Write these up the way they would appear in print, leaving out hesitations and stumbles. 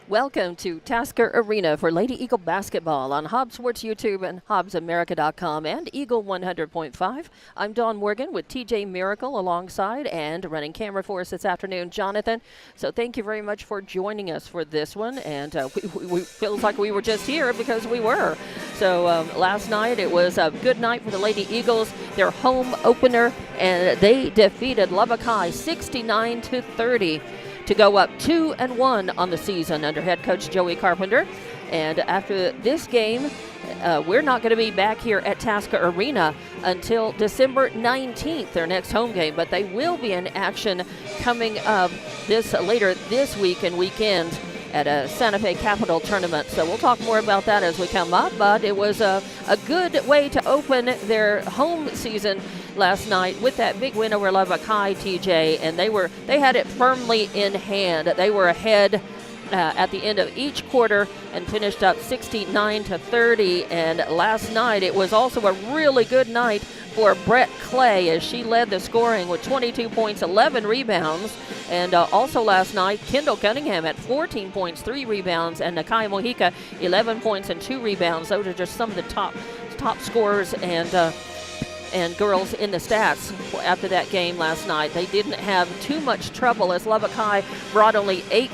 Welcome to Tasker Arena for Lady Eagle basketball on Hobbs Sports YouTube and HobbsAmerica.com and Eagle 100.5. I'm Dawn Morgan with TJ Miracle alongside and running camera for us this afternoon, Jonathan. So thank you very much for joining us for this one. And we feels like we were just here because we were. So last night it was a good night for the Lady Eagles, their home opener, and they defeated Lubbock High 69-30. to go up 2-1 on the season under head coach Joey Carpenter. And after this game, we're not going to be back here at Tasker Arena until December 19th, their next home game. But they will be in action coming up later this week and weekend at a Santa Fe Capital tournament. So we'll talk more about that as we come up. But it was a good way to open their home season last night with that big win over Lubbock High, TJ, and they had it firmly in hand. They were ahead at the end of each quarter and finished up 69-30. And last night it was also a really good night for Brett Clay as she led the scoring with 22 points, 11 rebounds. And also last night, Kendall Cunningham at 14 points, 3 rebounds, and Nakai Mojica 11 points and 2 rebounds. Those are just some of the top scorers and girls in the stats after that game last night. They didn't have too much trouble as Lubbock High brought only 8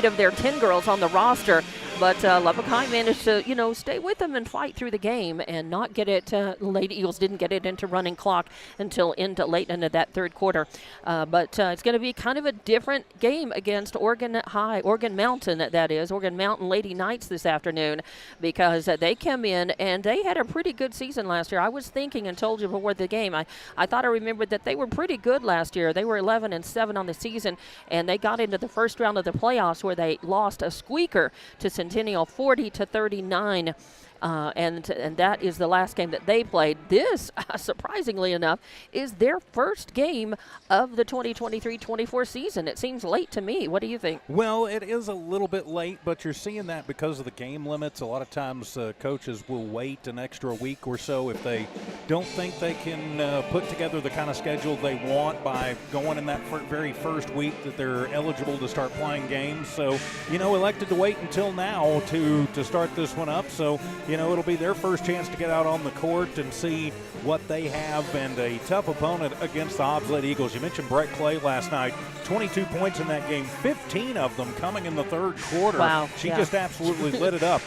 of their 10 girls on the roster. But Lubbock High managed to, stay with them and fight through the game and not get it. Lady Eagles didn't get it into running clock until late into that third quarter. But it's going to be kind of a different game against Oregon Mountain Lady Knights this afternoon, because they came in and they had a pretty good season last year. I was thinking and told you before the game, I thought I remembered that they were pretty good last year. They were 11-7 on the season, and they got into the first round of the playoffs where they lost a squeaker to Centennial 40-39. And that is the last game that they played. This, surprisingly enough, is their first game of the 2023-24 season. It seems late to me. What do you think? Well, it is a little bit late, but you're seeing that because of the game limits. A lot of times coaches will wait an extra week or so if they don't think they can put together the kind of schedule they want by going in that very first week that they're eligible to start playing games. So, elected to wait until now to start this one up. So, it'll be their first chance to get out on the court and see what they have, and a tough opponent against the Hobbs Lady Eagles. You mentioned Brett Clay last night, 22 points in that game, 15 of them coming in the third quarter. Wow. She just absolutely lit it up.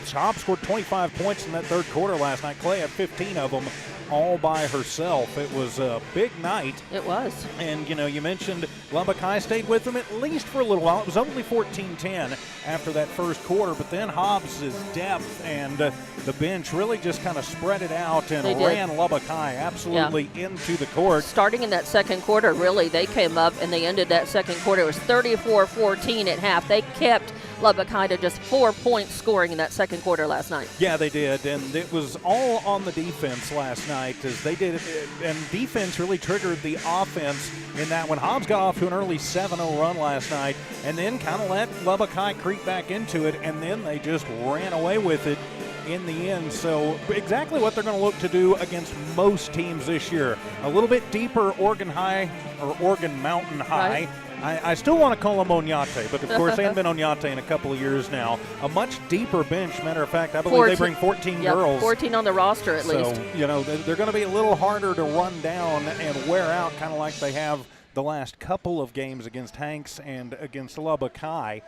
Hobbs scored 25 points in that third quarter last night. Clay had 15 of them all by herself. It was a big night. It was. And, you mentioned Lubbock High stayed with them at least for a little while. It was only 14-10 after that first quarter, but then Hobbs' depth and the bench really just kind of spread it out and ran Lubbock High absolutely into the court. Starting in that second quarter, really, they came up and they ended that second quarter. It was 34-14 at half. They kept Lubbock High to just 4 points scoring in that second quarter last night. Yeah, they did, and it was all on the defense last night as they did it, and defense really triggered the offense in that when Hobbs got off to an early 7-0 run last night and then kind of let Lubbock High creep back into it, and then they just ran away with it in the end. So exactly what they're going to look to do against most teams this year. A little bit deeper Oregon High or Oregon Mountain High. Right. I still want to call them Oñate, but of course they haven't been Oñate in a couple of years now. A much deeper bench. Matter of fact, I believe they bring 14 girls. 14 on the roster at least. So, they're going to be a little harder to run down and wear out, kind of like they have the last couple of games against Hanks and against Lubbock High.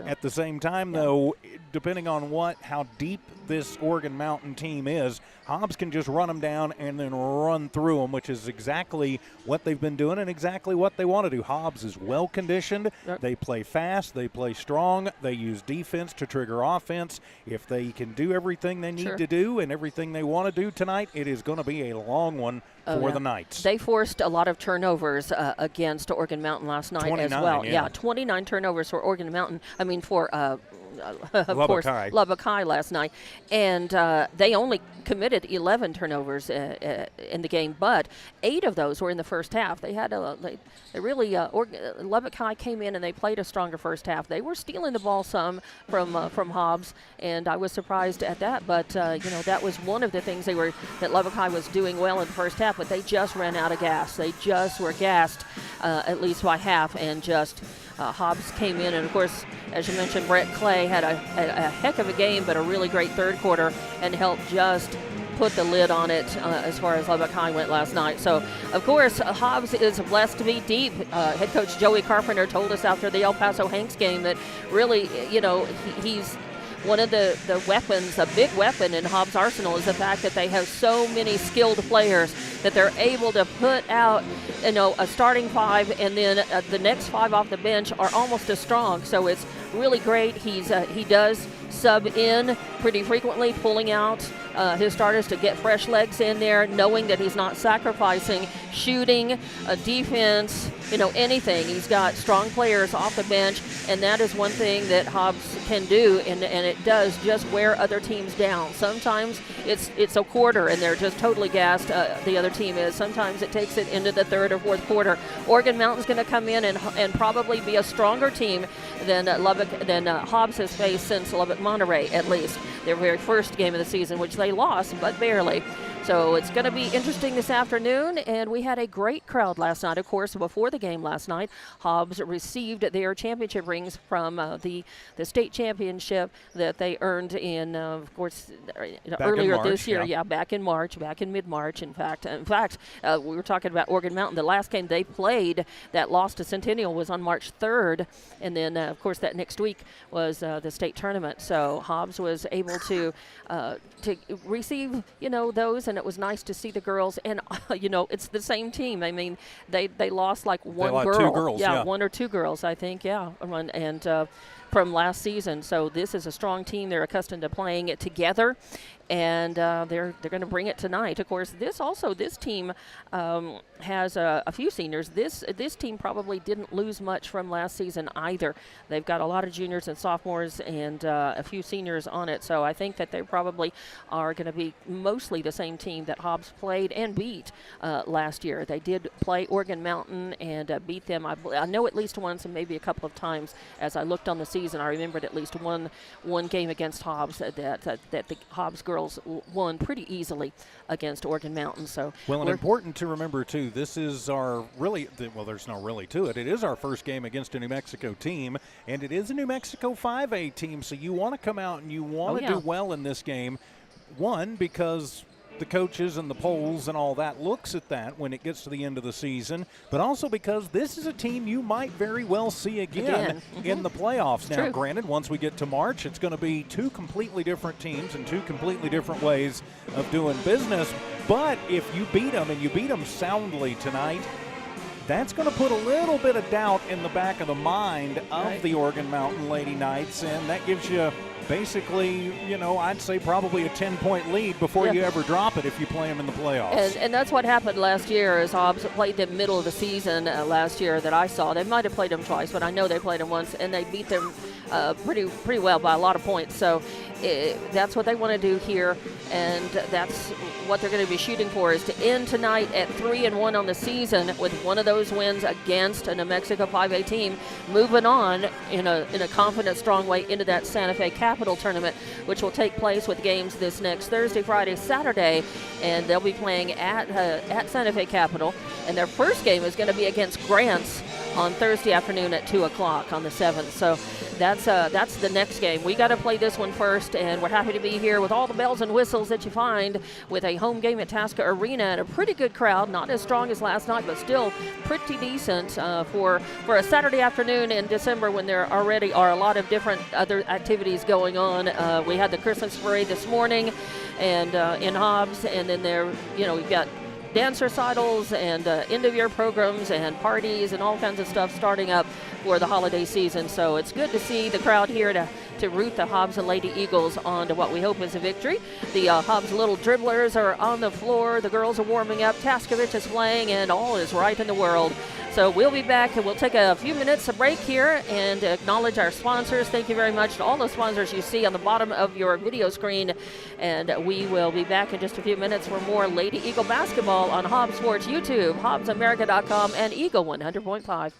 At the same time, though, depending on how deep this Oregon Mountain team is, Hobbs can just run them down and then run through them, which is exactly what they've been doing and exactly what they want to do. Hobbs is well-conditioned. Yep. They play fast. They play strong. They use defense to trigger offense. If they can do everything they need to do and everything they want to do tonight, it is going to be a long one for the Knights. They forced a lot of turnovers against Oregon Mountain last night as well. Yeah, 29 turnovers for Oregon Mountain. For Lubbock High last night. And they only committed 11 turnovers in the game, but 8 of those were in the first half. They had Lubbock High came in and they played a stronger first half. They were stealing the ball some from Hobbs, and I was surprised at that. But that was one of the things that Lubbock High was doing well in the first half, but they just ran out of gas. They just were gassed at least by half, and just Hobbs came in, and of course, as you mentioned, Brett Clay had a heck of a game, but a really great third quarter, and helped just put the lid on it as far as Lubbock High went last night. So, of course, Hobbs is blessed to be deep. Head coach Joey Carpenter told us after the El Paso Hanks game that really, he's one of the weapons, a big weapon in Hobbs' arsenal is the fact that they have so many skilled players that they're able to put out, a starting five, and then the next five off the bench are almost as strong. So it's really great. He does sub in pretty frequently, pulling out his starters to get fresh legs in there, knowing that he's not sacrificing shooting, defense, anything. He's got strong players off the bench, and that is one thing that Hobbs can do, and it does just wear other teams down. Sometimes it's a quarter and they're just totally gassed, the other team is. Sometimes it takes it into the third or fourth quarter. Oregon Mountain's going to come in and probably be a stronger team than Hobbs has faced since Lubbock Monterey, at least their very first game of the season, which they lost, but barely. So it's going to be interesting this afternoon, and we had a great crowd last night. Of course, before the game last night, Hobbs received their championship rings from the state championship that they earned in, of course, earlier this year. Yeah, back in mid-March. In fact, we were talking about Oregon Mountain. The last game they played that lost to Centennial was on March 3rd, and then, of course, that next week was the state tournament. So Hobbs was able to receive, those, and it was nice to see the girls. And, it's the same team. I mean, they lost like one girl. Two girls, yeah. One or two girls, I think, yeah. And from last season. So this is a strong team. They're accustomed to playing it together, and they're going to bring it tonight. Of course, this team has a few seniors. This team probably didn't lose much from last season either. They've got a lot of juniors and sophomores and a few seniors on it. So I think that they probably are going to be mostly the same team that Hobbs played and beat last year. They did play Oregon Mountain and beat them. I know at least once and maybe a couple of times as I looked on the season. I remembered at least one game against Hobbs that the Hobbs girls won pretty easily against Oregon Mountain. So and important to remember too, this is our there's no really to it. It is our first game against a New Mexico team, and it is a New Mexico 5A team. So you want to come out and you want to do well in this game. One, because the coaches and the polls and all that looks at that when it gets to the end of the season, but also because this is a team you might very well see again. In the playoffs. Now, granted, once we get to March, it's going to be two completely different teams and two completely different ways of doing business, but if you beat them and you beat them soundly tonight, that's going to put a little bit of doubt in the back of the mind of the Oregon Mountain Lady Knights, and that gives you basically, I'd say probably a 10-point lead before you ever drop it if you play them in the playoffs. And that's what happened last year is Hobbs played them middle of the season last year that I saw. They might have played them twice, but I know they played them once, and they beat them pretty well by a lot of points. So that's what they want to do here, and that's what they're going to be shooting for, is to end tonight at 3-1 on the season with one of those wins against a New Mexico 5A team, moving on in a confident, strong way into that Santa Fe Capital tournament, which will take place with games this next Thursday, Friday, Saturday, and they'll be playing at Santa Fe Capital, and their first game is going to be against Grants on Thursday afternoon at 2 o'clock on the 7th. So that's the next game. We got to play this one first, and we're happy to be here with all the bells and whistles that you find with a home game at Tasca Arena and a pretty good crowd. Not as strong as last night, but still pretty decent for a Saturday afternoon in December when there already are a lot of different other activities going on. We had the Christmas parade this morning and in Hobbs, and then we've got dance recitals and end-of-year programs and parties and all kinds of stuff starting up for the holiday season. So it's good to see the crowd here to root the Hobbs and Lady Eagles on to what we hope is a victory. The Hobbs little dribblers are on the floor. The girls are warming up. Taskovich is playing, and all is right in the world. So we'll be back, and we'll take a few minutes of break here and acknowledge our sponsors. Thank you very much to all the sponsors you see on the bottom of your video screen. And we will be back in just a few minutes for more Lady Eagle basketball on Hobbs Sports YouTube, HobbsAmerica.com, and Eagle 100.5.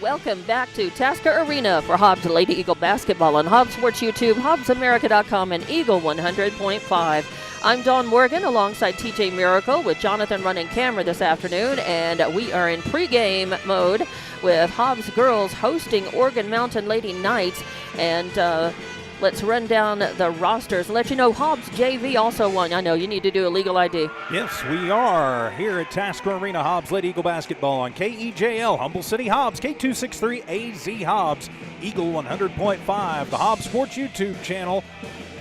Welcome back to Tasker Arena for Hobbs Lady Eagle basketball on Hobbs Sports YouTube, HobbsAmerica.com, and Eagle 100.5. I'm Dawn Morgan alongside TJ Miracle with Jonathan running camera this afternoon, and we are in pregame mode with Hobbs girls hosting Organ Mountain Lady Knights. And let's run down the rosters and let you know Hobbs JV also won. I know you need to do a legal ID. Yes, we are here at Tasker Arena, Hobbs Lady Eagle basketball on KEJL, Humble City Hobbs, K263AZ Hobbs, Eagle 100.5, the Hobbs Sports YouTube channel,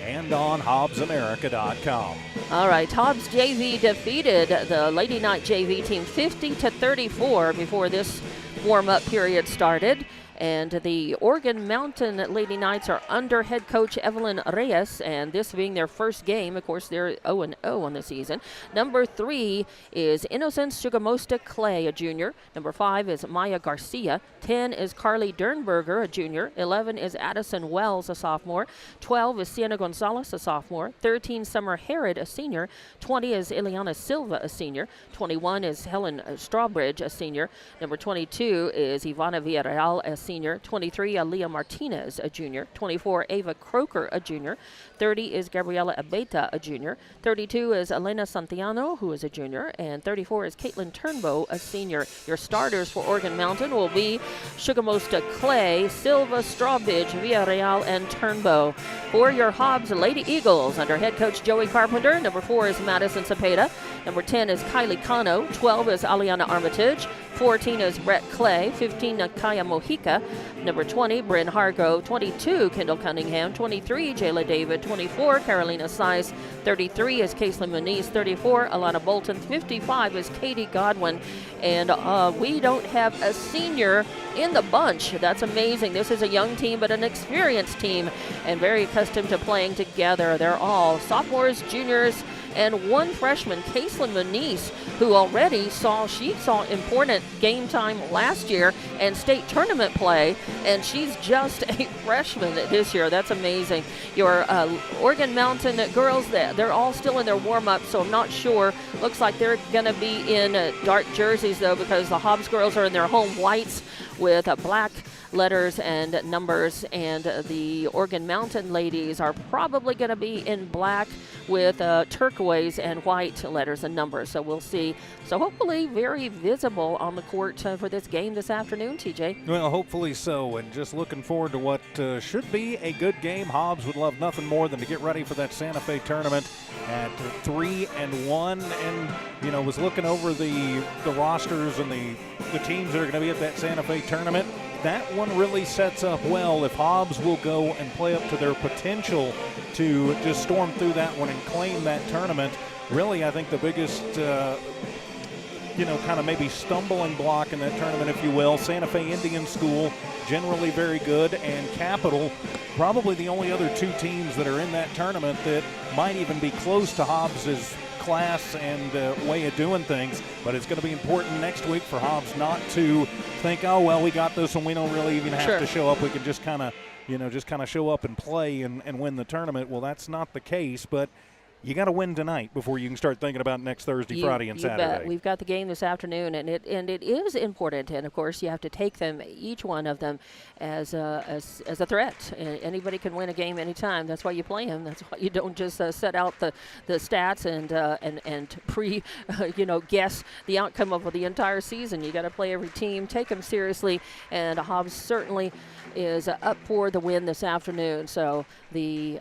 and on HobbsAmerica.com. All right, Hobbs JV defeated the Lady Knight JV team 50-34 before this warm-up period started. And the Organ Mountain Lady Knights are under head coach Evelyn Reyes, and this being their first game. Of course, they're 0-0 on the season. Number 3 is Innocence Sugamosta Clay, a junior. Number 5 is Maya Garcia. 10 is Carly Dernberger, a junior. 11 is Addison Wells, a sophomore. 12 is Sienna Gonzalez, a sophomore. 13, Summer Herod, a senior. 20 is Ileana Silva, a senior. 21 is Helen Strawbridge, a senior. Number 22 is Ivana Villarreal, a senior. 23, Aaliyah Martinez, a junior. 24, Ava Croker, a junior. 30 is Gabriela Abeta, a junior. 32 is Elena Santiano, who is a junior. And 34 is Caitlin Turnbow, a senior. Your starters for Organ Mountain will be Sugamosta Clay, Silva, Strawbridge, Villarreal, and Turnbow. For your Hobbs Lady Eagles, under head coach Joey Carpenter, number 4 is Madison Cepeda. Number 10 is Kylie Cano. 12 is Aliana Armitage. 14 is Brett Clay. 15, Nakaya Mojica. Number 20, Bryn Hargo. 22, Kendall Cunningham. 23, Jayla David. 24, Carolina Size. 33 is Caitlin Muniz. 34, Alana Bolton. 55 is Katie Godwin. And we don't have a senior in the bunch. That's amazing. This is a young team, but an experienced team, and very accustomed to playing together. They're all sophomores, juniors, and one freshman, Caitlin Muniz, who already saw important game time last year and state tournament play, and she's just a freshman this year. That's amazing. Your Organ Mountain girls, they're all still in their warm-up, so I'm not sure. Looks like they're going to be in dark jerseys, though, because the Hobbs girls are in their home whites with black letters and numbers, and the Organ Mountain ladies are probably going to be in black with turquoise and white letters and numbers. So we'll see. So hopefully very visible on the court for this game this afternoon, TJ. Well, hopefully so, and just looking forward to what should be a good game. Hobbs would love nothing more than to get ready for that Santa Fe tournament at 3-1, and was looking over the rosters and the teams that are going to be at that Santa Fe tournament. That one really sets up well if Hobbs will go and play up to their potential to just storm through that one and claim that tournament. Really, I think the biggest, kind of maybe stumbling block in that tournament, if you will, Santa Fe Indian School, generally very good, and Capital, probably the only other two teams that are in that tournament that might even be close to Hobbs's class and way of doing things. But it's going to be important next week for Hobbs not to think, oh, well, we got this and we don't really even have to show up. We can just kind of show up and play and win the tournament. Well, that's not the case, but you got to win tonight before you can start thinking about next Thursday, Friday, and Saturday. Bet. We've got the game this afternoon, and it is important. And of course, you have to take them, each one of them, as a threat. And anybody can win a game anytime. That's why you play them. That's why you don't just set out the stats and guess the outcome of the entire season. You got to play every team, take them seriously, and Hobbs certainly is up for the win this afternoon. So the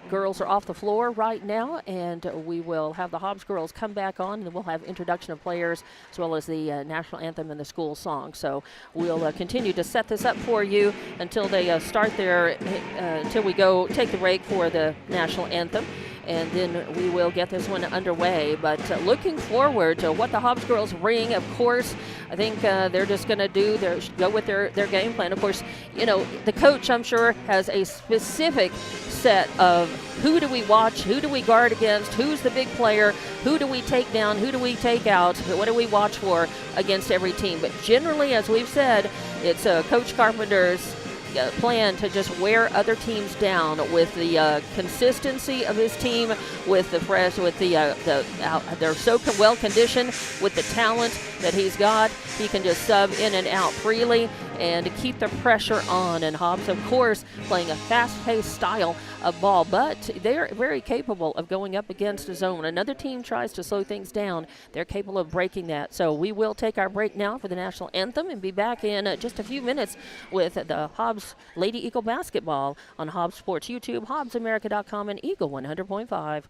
girls are off the floor right now, and we will have the Hobbs girls come back on, and we'll have introduction of players as well as the national anthem and the school song. So we'll continue to set this up for you until they start until we go take the break for the national anthem. And then we will get this one underway. But looking forward to what the Hobbs girls bring. Of course, I think they're just going to go with their game plan. Of course, the coach, I'm sure, has a specific set of who do we watch, who do we guard against, who's the big player, who do we take down, who do we take out, what do we watch for against every team. But generally, as we've said, it's Coach Carpenter's plan to just wear other teams down with the consistency of his team, with the fresh, with they're so well conditioned with the talent that he's got. He can just sub in and out freely, and keep the pressure on. And Hobbs, of course, playing a fast-paced style of ball, but they're very capable of going up against a zone. Another team tries to slow things down. They're capable of breaking that. So we will take our break now for the national anthem and be back in just a few minutes with the Hobbs Lady Eagle basketball on Hobbs Sports YouTube, HobbsAmerica.com, and Eagle 100.5.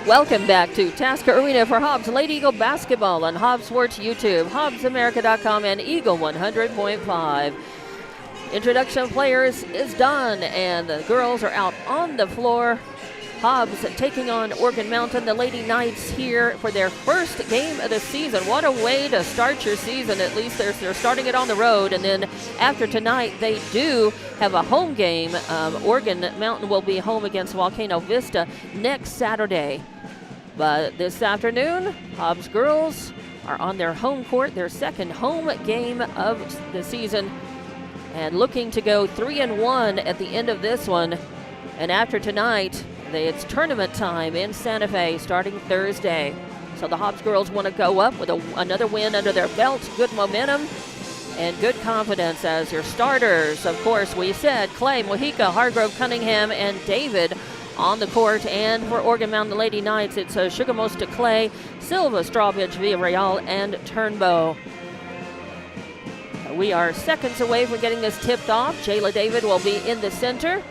Welcome back to Tasker Arena for Hobbs Lady Eagle basketball on Hobbs Sports YouTube, HobbsAmerica.com, and Eagle 100.5. Introduction of players is done, and the girls are out on the floor Hobbs taking on Oregon Mountain. The Lady Knights here for their first game of the season. What a way to start your season. At least they're starting it on the road. And then after tonight, they do have a home game. Oregon Mountain will be home against Volcano Vista next Saturday. But this afternoon, Hobbs girls are on their home court, their second home game of the season, and looking to go 3-1 at the end of this one. And after tonight, it's tournament time in Santa Fe starting Thursday. So the Hobbs girls want to go up with another win under their belt, good momentum and good confidence as your starters. Of course, we said Clay, Mojica, Hargrove, Cunningham, and David on the court. And for Oregon Mountain Lady Knights, it's Sugamosta, Clay, Silva, Strawbridge, Villarreal, and Turnbow. We are seconds away from getting this tipped off. Jayla David will be in the center,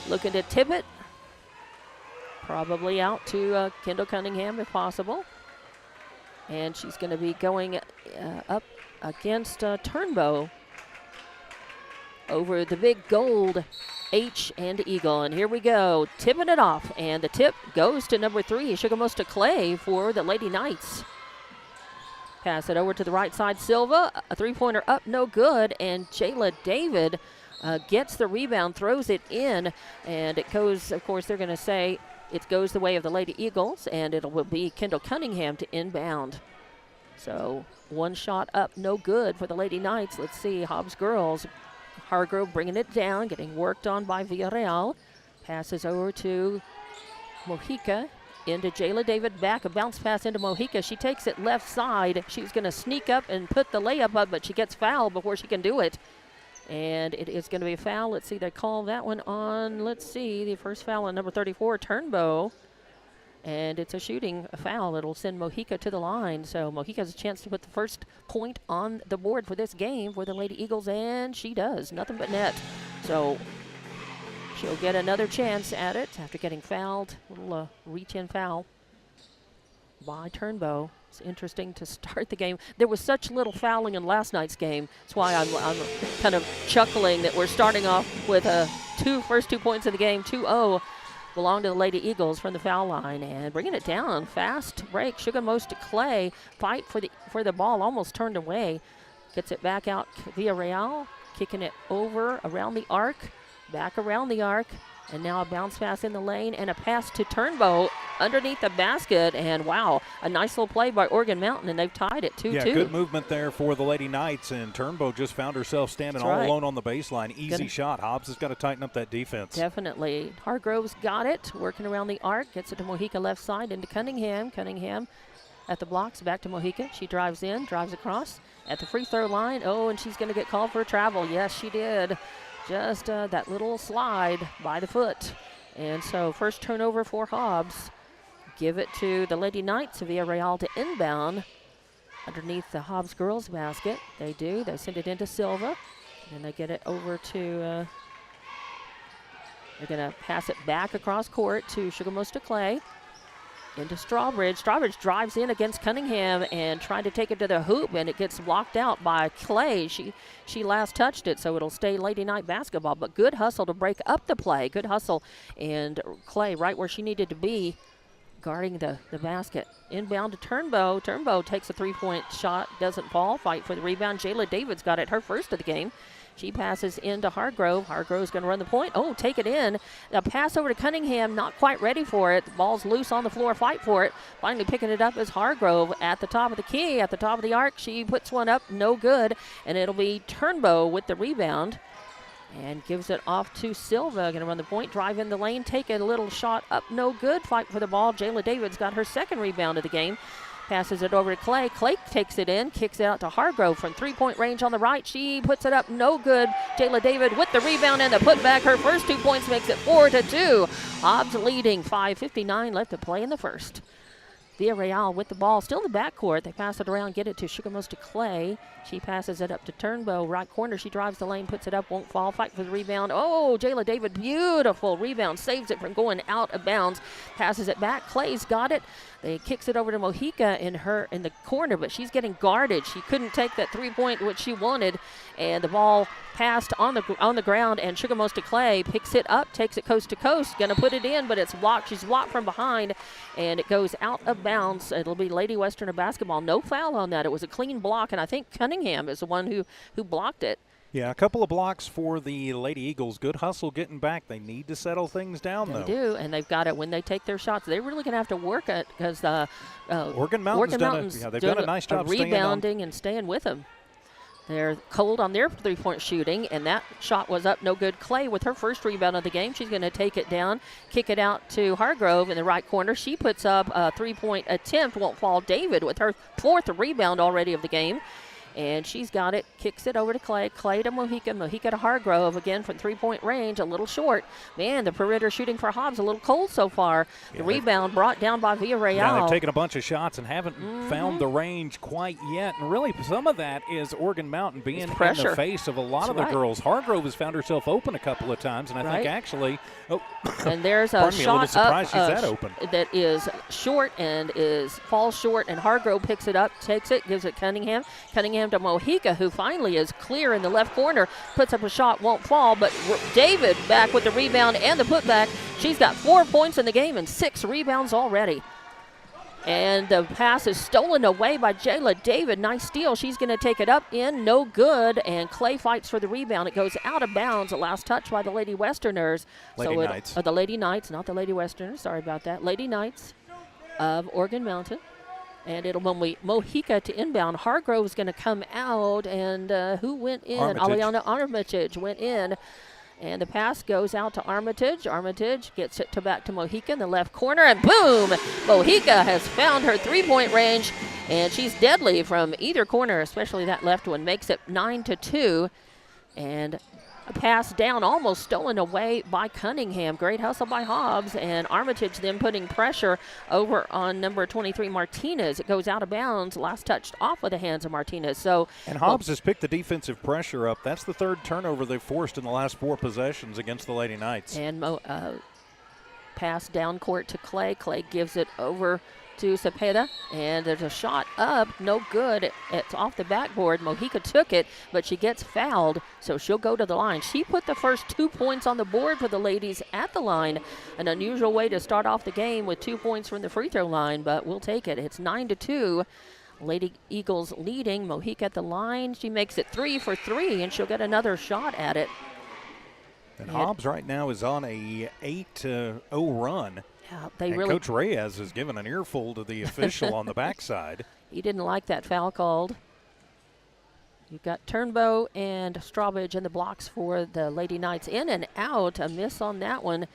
looking to tip it. Probably out to Kendall Cunningham if possible. And she's going to be going up against Turnbow over the big gold H and Eagle. And here we go, tipping it off. And the tip goes to number 3, Sugamosta Clay for the Lady Knights. Pass it over to the right side, Silva. A three-pointer up, no good. And Jayla David gets the rebound, throws it in. And it goes, of course, they're going to say, it goes the way of the Lady Eagles, and it will be Kendall Cunningham to inbound. So one shot up, no good for the Lady Knights. Let's see, Hobbs girls. Hargrove bringing it down, getting worked on by Villarreal. Passes over to Mojica, into Jayla David, back, a bounce pass into Mojica. She takes it left side. She's going to sneak up and put the layup up, but she gets fouled before she can do it. And it is going to be a foul. Let's see, they call that one on, let's see, the first foul on number 34, Turnbow. And it's a shooting foul. It'll send Mojica to the line. So Mojica has a chance to put the first point on the board for this game for the Lady Eagles, and she does. Nothing but net. So she'll get another chance at it after getting fouled. A little reach-in foul by Turnbow. It's interesting to start the game. There was such little fouling in last night's game. That's why I'm kind of chuckling that we're starting off with first 2 points of the game, 2-0. Belong to the Lady Eagles from the foul line, and bringing it down. Fast break. Sugamosta Clay fight for the ball, almost turned away. Gets it back out via Real, kicking it over around the arc, back around the arc, and now a bounce pass in the lane and a pass to Turnbow underneath the basket. And wow, a nice little play by Oregon Mountain, and they've tied it 2-2. Yeah, good movement there for the Lady Knights, and Turnbow just found herself standing all alone on the baseline. Easy shot. Hobbs has got to tighten up that defense. Definitely. Hargrove's got it, working around the arc, gets it to Mojica left side into Cunningham. Cunningham at the blocks, back to Mojica. She drives in, drives across at the free throw line. Oh, and she's going to get called for a travel. Yes, she did. Just that little slide by the foot. And so first turnover for Hobbs. Give it to the Lady Knights via Real to inbound underneath the Hobbs girls basket. They do. They send it into Silva. And they get it over to, they're going to pass it back across court to Sugamosta Clay. Into Strawbridge. Strawbridge drives in against Cunningham and trying to take it to the hoop, and it gets blocked out by Clay. She last touched it, so it'll stay Lady Knight basketball. But good hustle to break up the play. Good hustle. And Clay right where she needed to be, guarding the basket. Inbound to Turnbow. Turnbow takes a three-point shot, doesn't fall. Fight for the rebound. Jayla David's got it, her first of the game. She passes into Hargrove. Hargrove's going to run the point. Oh, take it in. A pass over to Cunningham, not quite ready for it. The ball's loose on the floor, fight for it. Finally picking it up is Hargrove at the top of the key, at the top of the arc. She puts one up, no good. And it'll be Turnbow with the rebound. And gives it off to Silva. Going to run the point, drive in the lane, take a little shot up, no good. Fight for the ball. Jayla David's got her second rebound of the game. Passes it over to Clay. Clay takes it in, kicks it out to Hargrove from three-point range on the right. She puts it up, no good. Jayla David with the rebound and the putback. Her first 2 points makes it 4-2. Hobbs leading, 5:59 left to play in the first. Villarreal with the ball, still in the backcourt. They pass it around, get it to Sugamosta Clay. She passes it up to Turnbow, right corner. She drives the lane, puts it up, won't fall. Fight for the rebound. Oh, Jayla David, beautiful rebound. Saves it from going out of bounds. Passes it back. Clay's got it. They kicks it over to Mojica in the corner, but she's getting guarded. She couldn't take that 3-point which she wanted, and the ball passed on the ground. And Sugar Most to Clay picks it up, takes it coast to coast, gonna put it in, but it's blocked. She's blocked from behind, and it goes out of bounds. It'll be Lady Westerner basketball. No foul on that. It was a clean block, and I think Cunningham is the one who blocked it. Yeah, a couple of blocks for the Lady Eagles. Good hustle getting back. They need to settle things down, though. They do, and they've got it when they take their shots. They're really going to have to work it because Oregon Mountain's they've done a nice job rebounding and staying with them. They're cold on their three-point shooting, and that shot was up no good. Clay with her first rebound of the game. She's going to take it down, kick it out to Hargrove in the right corner. She puts up a three-point attempt, won't fall. David with her 4th rebound already of the game. And she's got it, kicks it over to Clay. Clay to Mojica. Mojica to Hargrove again from 3-point range, a little short. Man, the perimeter shooting for Hobbs a little cold so far. The rebound brought down by Villarreal. Yeah, they've taken a bunch of shots and haven't found the range quite yet. And really, some of that is Oregon Mountain being in the face of a lot of the girls. Hargrove has found herself open a couple of times, and I think actually, and there's a shot up she's that open. That is short and falls short, and Hargrove picks it up, takes it, gives it Cunningham. Cunningham to Mojica, who finally is clear in the left corner, puts up a shot, won't fall, but David back with the rebound and the putback. She's got 4 points in the game and 6 rebounds already. And the pass is stolen away by Jayla David. Nice steal. She's going to take it up in, no good, and Clay fights for the rebound. It goes out of bounds. The last touch by the Lady Westerners. The Lady Knights, not the Lady Westerners. Sorry about that. Lady Knights of Oregon Mountain. And it'll be Mojica to inbound. Hargrove's going to come out, and who went in? Aliana Armitage went in. And the pass goes out to Armitage. Armitage gets it back to Mojica in the left corner, and boom! Mojica has found her 3-point range, and she's deadly from either corner, especially that left one. Makes it 9-2, and a pass down, almost stolen away by Cunningham. Great hustle by Hobbs, and Armitage then putting pressure over on number 23, Martinez. It goes out of bounds, last touched off with the hands of Martinez. And Hobbs has picked the defensive pressure up. That's the 3rd turnover they've forced in the last 4 possessions against the Lady Knights. And pass down court to Clay. Clay gives it over to Cepeda, and there's a shot up, no good. It's off the backboard. Mojica took it, but she gets fouled, so she'll go to the line. She put the first 2 points on the board for the ladies at the line. An unusual way to start off the game with 2 points from the free throw line, but we'll take it. It's 9-2. Lady Eagles leading. Mojica at the line. She makes it 3 for 3, and she'll get another shot at it. And Hobbs right now is on a 8-0 run. Yeah, Coach Reyes has given an earful to the official on the backside. He didn't like that foul called. You've got Turnbow and Strawbridge in the blocks for the Lady Knights. In and out, a miss on that one.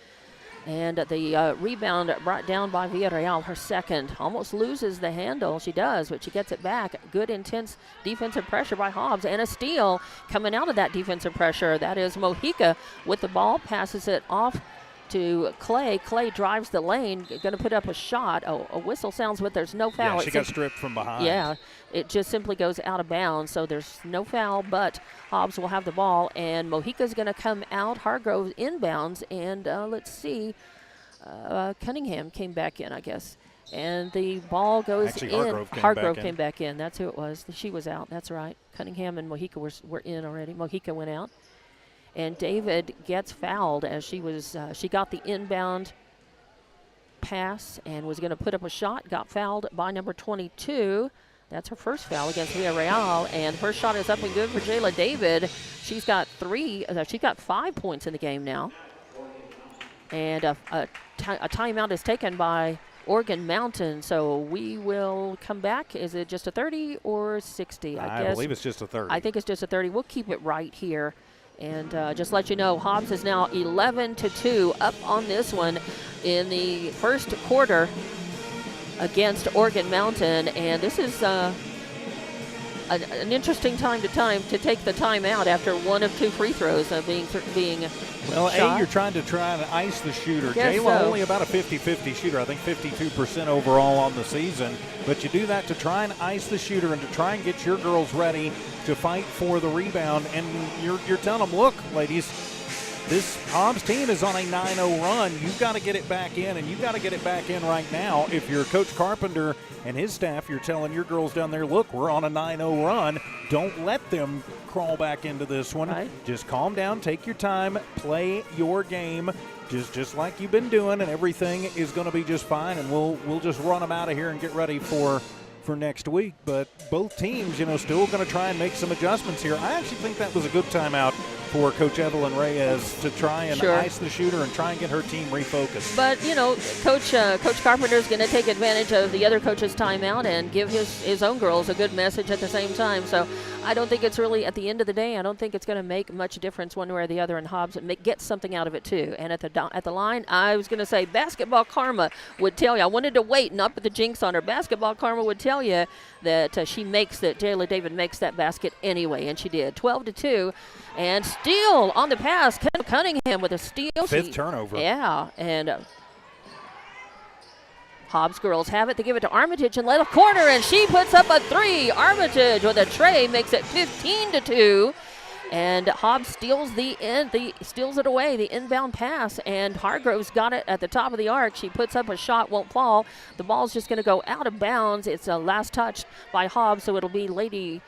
And the rebound brought down by Villarreal, her 2nd. Almost loses the handle. She does, but she gets it back. Good, intense defensive pressure by Hobbs. And a steal coming out of that defensive pressure. That is Mojica with the ball, passes it off to Clay. Clay drives the lane, going to put up a shot. Oh, a whistle sounds, but there's no foul. Yeah, she got stripped from behind. Yeah, it just simply goes out of bounds, so there's no foul, but Hobbs will have the ball, and Mojica's going to come out. Hargrove inbounds, and let's see, Cunningham came back in, I guess. And the ball goes in. Hargrove came back in. That's who it was. She was out. That's right. Cunningham and Mojica were in already. Mojica went out. And David gets fouled as she got the inbound pass and was going to put up a shot. Got fouled by number 22. That's her first foul against Villarreal. And first shot is up and good for Jayla David. She's got 5 points in the game now. And a timeout is taken by Oregon Mountain. So we will come back. Is it just a 30 or 60? I believe it's just a 30. I think it's just a 30. We'll keep it right here. And just let you know, Hobbs is now 11-2 up on this one in the first quarter against Oregon Mountain. And this is an interesting time to take the timeout after 1 of 2 free throws being well, shot. You're trying to ice the shooter. Jayla only about a 50-50 shooter. I think 52% overall on the season. But you do that to try and ice the shooter and to try and get your girls ready to fight for the rebound. And you're telling them, look, ladies, This Hobbs team is on a 9-0 run. You've got to get it back in, and you've got to get it back in right now. If you're Coach Carpenter and his staff, you're telling your girls down there, look, we're on a 9-0 run. Don't let them crawl back into this one. Right. Just calm down, take your time, play your game, just like you've been doing, and everything is going to be just fine, and we'll just run them out of here and get ready for next week. But both teams, still going to try and make some adjustments here. I actually think that was a good timeout for Coach Evelyn Reyes to try and ice the shooter and try and get her team refocused. But, Coach Carpenter is going to take advantage of the other coach's timeout and give his own girls a good message at the same time. So I don't think it's really, at the end of the day, I don't think it's going to make much difference one way or the other, and Hobbs get something out of it too. And at the line, I was going to say basketball karma would tell you. I wanted to wait, not put the jinx on her. Basketball karma would tell you that she makes that, Jayla David makes that basket anyway, and she did. 12-2. And steal on the pass. Cunningham with a steal. Fifth turnover. Yeah, and Hobbs girls have it. They give it to Armitage in left corner, and she puts up a three. Armitage with a tray makes it 15-2. And Hobbs steals steals it away, the inbound pass, and Hargrove's got it at the top of the arc. She puts up a shot, won't fall. The ball's just going to go out of bounds. It's a last touch by Hobbs, so it'll be Lady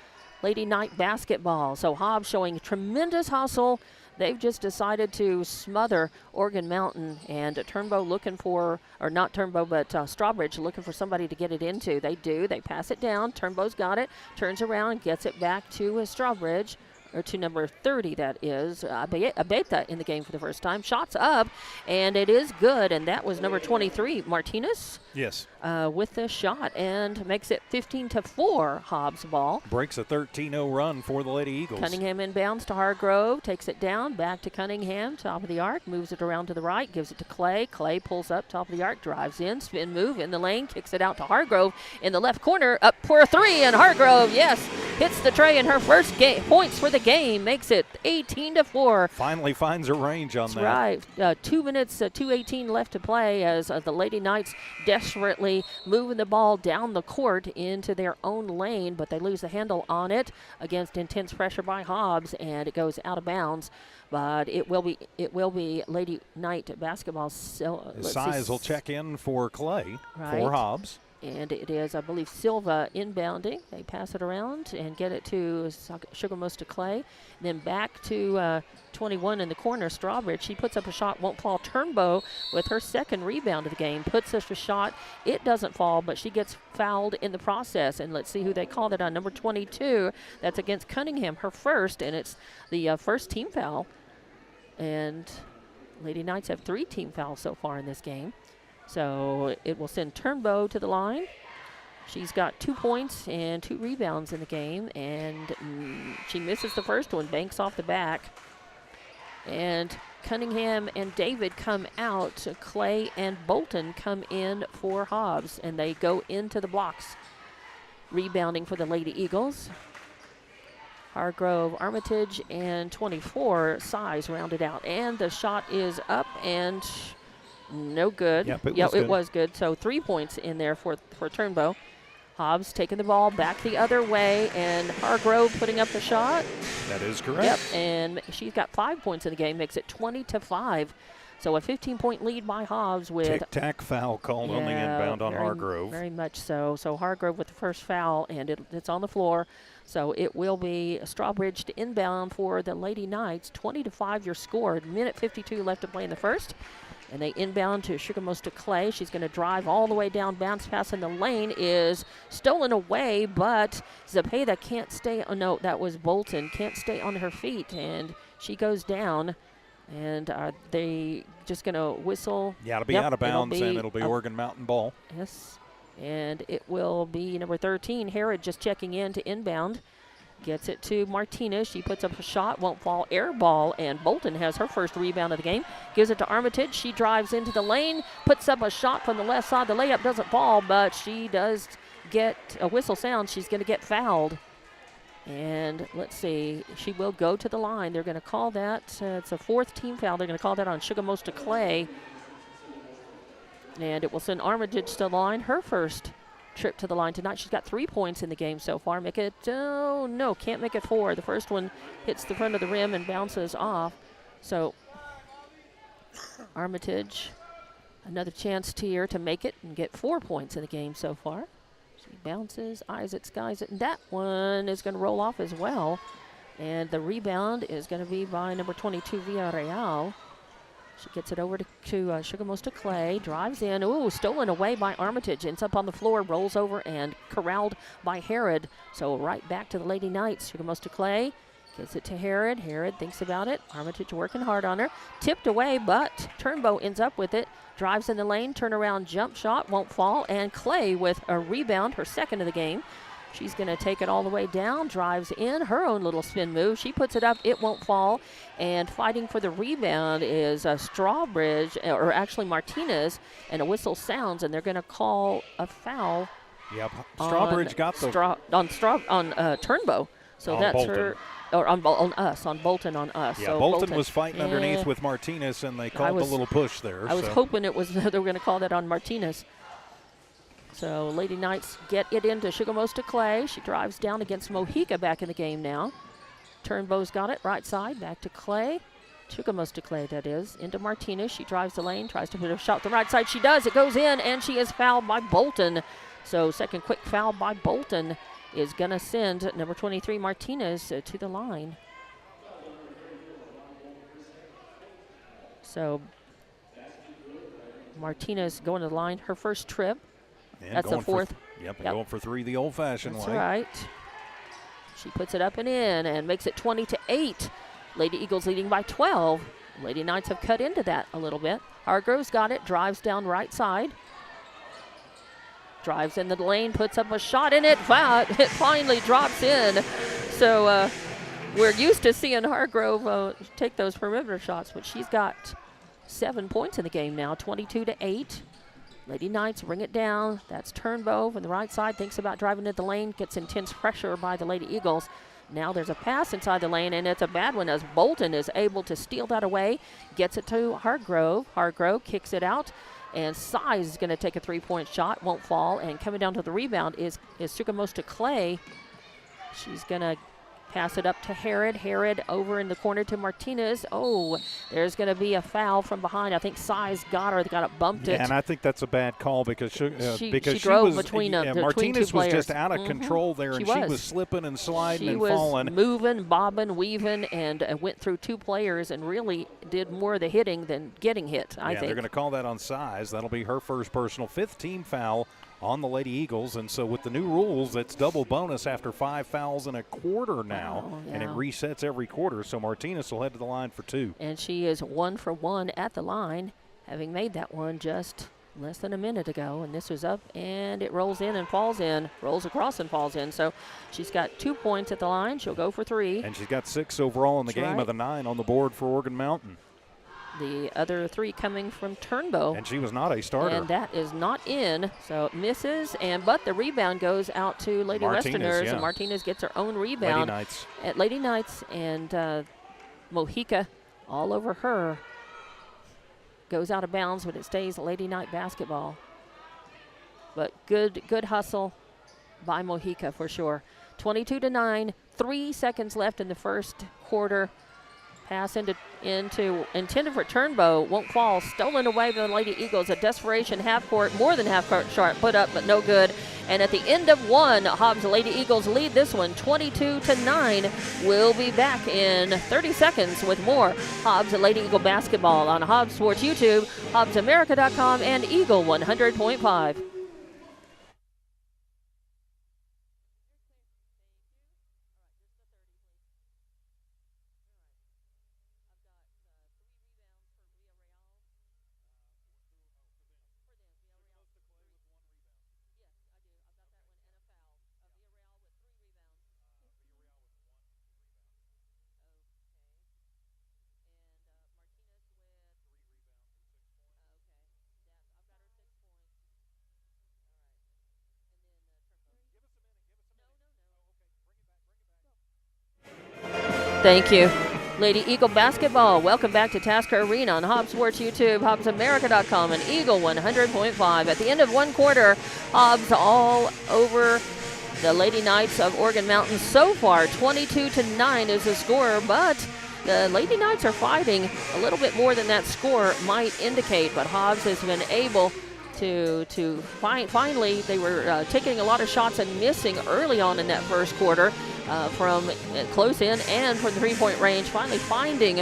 Knight basketball. So Hobbs showing tremendous hustle. They've just decided to smother Oregon Mountain, and Turnbow looking for, or not Turnbow, but Strawbridge looking for somebody to get it into. They do. They pass it down. Turnbow's got it, turns around, gets it back to Strawbridge, or to number 30, that is. Abeta in the game for the first time. Shots up, and it is good, and that was number 23, Martinez. Yes. With the shot, and makes it 15-4 Hobbs ball. Breaks a 13-0 run for the Lady Eagles. Cunningham inbounds to Hargrove, takes it down, back to Cunningham, top of the arc, moves it around to the right, gives it to Clay. Clay pulls up, top of the arc, drives in, spin move in the lane, kicks it out to Hargrove in the left corner, up for a three, and Hargrove, yes, hits the tray in her first points for the game, makes it 18-4. Finally finds a range on that. Right. 2 minutes, 2:18 left to play as the Lady Knights desperately moving the ball down the court into their own lane, but they lose the handle on it against intense pressure by Hobbs, and it goes out of bounds. But it will be Lady Knight basketball. So, Size will check in for Clay for Hobbs. And it is, I believe, Silva inbounding. They pass it around and get it to Sugarmost to Clay. Then back to 21 in the corner, Strawbridge. She puts up a shot, won't fall. Turnbow with her second rebound of the game puts up a shot. It doesn't fall, but she gets fouled in the process. And let's see who they called it on. Number 22, that's against Cunningham, her first, and it's the first team foul. And Lady Knights have 3 team fouls so far in this game. So it will send Turnbow to the line. She's got 2 points and 2 rebounds in the game, and she misses the first one, banks off the back. And Cunningham and David come out. Clay and Bolton come in for Hobbs, and they go into the blocks. Rebounding for the Lady Eagles. Hargrove, Armitage, and 24, Size rounded out. And the shot is up and no good. Yep, it was good. So 3 points in there for Turnbow. Hobbs taking the ball back the other way, and Hargrove putting up the shot. That is correct. Yep, and she's got 5 points in the game, makes it 20-5. So a 15-point lead by Hobbs with tic-tac foul called on the inbound on Hargrove. Very much so. So Hargrove with the first foul, and it's on the floor. So it will be Strawbridge to inbound for the Lady Knights. 20-5 your score. Minute 52 left to play in the first. And they inbound to Sugarmost to Clay. She's going to drive all the way down. Bounce pass in the lane is stolen away, but Zepeda can't stay. Oh, no, that was Bolton. Can't stay on her feet, and she goes down. And are they just going to whistle? Yeah, it'll be out of bounds, and it'll be Oregon Mountain ball. Yes, and it will be number 13, Herod, just checking in to inbound. Gets it to Martinez. She puts up a shot, won't fall, air ball, and Bolton has her first rebound of the game. Gives it to Armitage. She drives into the lane, puts up a shot from the left side. The layup doesn't fall, but she does get a whistle sound. She's going to get fouled. And let's see, she will go to the line. They're going to call that, it's a 4th team foul. They're going to call that on Sugarmost to Clay. And it will send Armitage to the line, her first trip to the line tonight. She's got 3 points in the game so far. Make it, oh no, can't make it 4. The first one hits the front of the rim and bounces off. So Armitage, another chance here to make it and get 4 points in the game so far. She bounces, eyes it, skies it, and that one is going to roll off as well. And the rebound is going to be by number 22, Villarreal. She gets it over to Sugarmosta Clay, drives in. Ooh, stolen away by Armitage. Ends up on the floor, rolls over, and corralled by Herod. So right back to the Lady Knights. Sugarmosta Clay gets it to Herod. Herod thinks about it. Armitage working hard on her. Tipped away, but Turnbow ends up with it. Drives in the lane, turnaround jump shot, won't fall. And Clay with a rebound, her second of the game. She's going to take it all the way down, drives in, her own little spin move. She puts it up, it won't fall. And fighting for the rebound is Strawbridge, or actually Martinez, and a whistle sounds, and they're going to call a foul. Yep, Strawbridge got the Turnbow. So on that's Bolton. her, or on Bolton on us. Yeah, so Bolton was fighting underneath with Martinez, and they called the little push there. I was hoping it was they were going to call that on Martinez. So Lady Knights get it into Sugarmosta Clay. She drives down against Mojica back in the game now. Turnbow's got it, right side, back to Clay. Sugarmosta Clay, that is, into Martinez. She drives the lane, tries to put a shot to the right side. She does, it goes in, and she is fouled by Bolton. So second quick foul by Bolton is going to send number 23, Martinez, to the line. So Martinez going to the line, her first trip. And that's the fourth. Going for three the old-fashioned way. That's right. She puts it up and in and makes it 20-8. Lady Eagles leading by 12. Lady Knights have cut into that a little bit. Hargrove's got it, drives down right side. Drives into the lane, puts up a shot in it. Wow, it finally drops in. So we're used to seeing Hargrove take those perimeter shots, but she's got 7 points in the game now, 22-8. Lady Knights bring it down. That's Turnbow from the right side. Thinks about driving into the lane. Gets intense pressure by the Lady Eagles. Now there's a pass inside the lane, and it's a bad one as Bolton is able to steal that away. Gets it to Hargrove. Hargrove kicks it out, and Size is going to take a three-point shot. Won't fall, and coming down to the rebound is Sugarmosta Clay. She's going to pass it up to Herod. Herod over in the corner to Martinez. Oh, there's going to be a foul from behind. I think Size got her. They got it bumped it. And I think that's a bad call because she drove was, between them. Martinez was just out of control there, and she was slipping and sliding and falling. She was moving, bobbing, weaving, and went through two players and really did more of the hitting than getting hit, I think. They're going to call that on Size. That'll be her first personal, fifth team foul on the Lady Eagles. And so with the new rules, it's double bonus after 5 fouls in a quarter now, and it resets every quarter. So Martinez will head to the line for 2. And she is 1 for 1 at the line, having made that one just less than a minute ago. And this was up, and it rolls in and falls in, rolls across and falls in. So she's got 2 points at the line. She'll go for 3. And she's got 6 overall in the game of the 9 on the board for Organ Mountain. The other 3 coming from Turnbow. And she was not a starter. And that is not in, so it misses. But the rebound goes out to Lady Westerners, and Martinez gets her own rebound. Lady Knights and Mojica all over her. Goes out of bounds, but it stays Lady Knight basketball. But good hustle by Mojica for sure. 22-9, 3 seconds left in the first quarter. Pass into intended for Turnbow, won't fall. Stolen away by the Lady Eagles. A desperation half court, more than half court shot put up, but no good. And at the end of one, Hobbs Lady Eagles lead this one 22-9. We'll be back in 30 seconds with more Hobbs Lady Eagle basketball on Hobbs Sports YouTube, HobbsAmerica.com, and Eagle 100.5. Thank you. Lady Eagle basketball, welcome back to Tasker Arena on Hobbs Sports YouTube, HobbsAmerica.com, and Eagle 100.5. At the end of one quarter, Hobbs all over the Lady Knights of Organ Mountain so far. 22-9 is the score, but the Lady Knights are fighting a little bit more than that score might indicate, but Hobbs has been able to finally, they were taking a lot of shots and missing early on in that first quarter from close in and from the three-point range, finally finding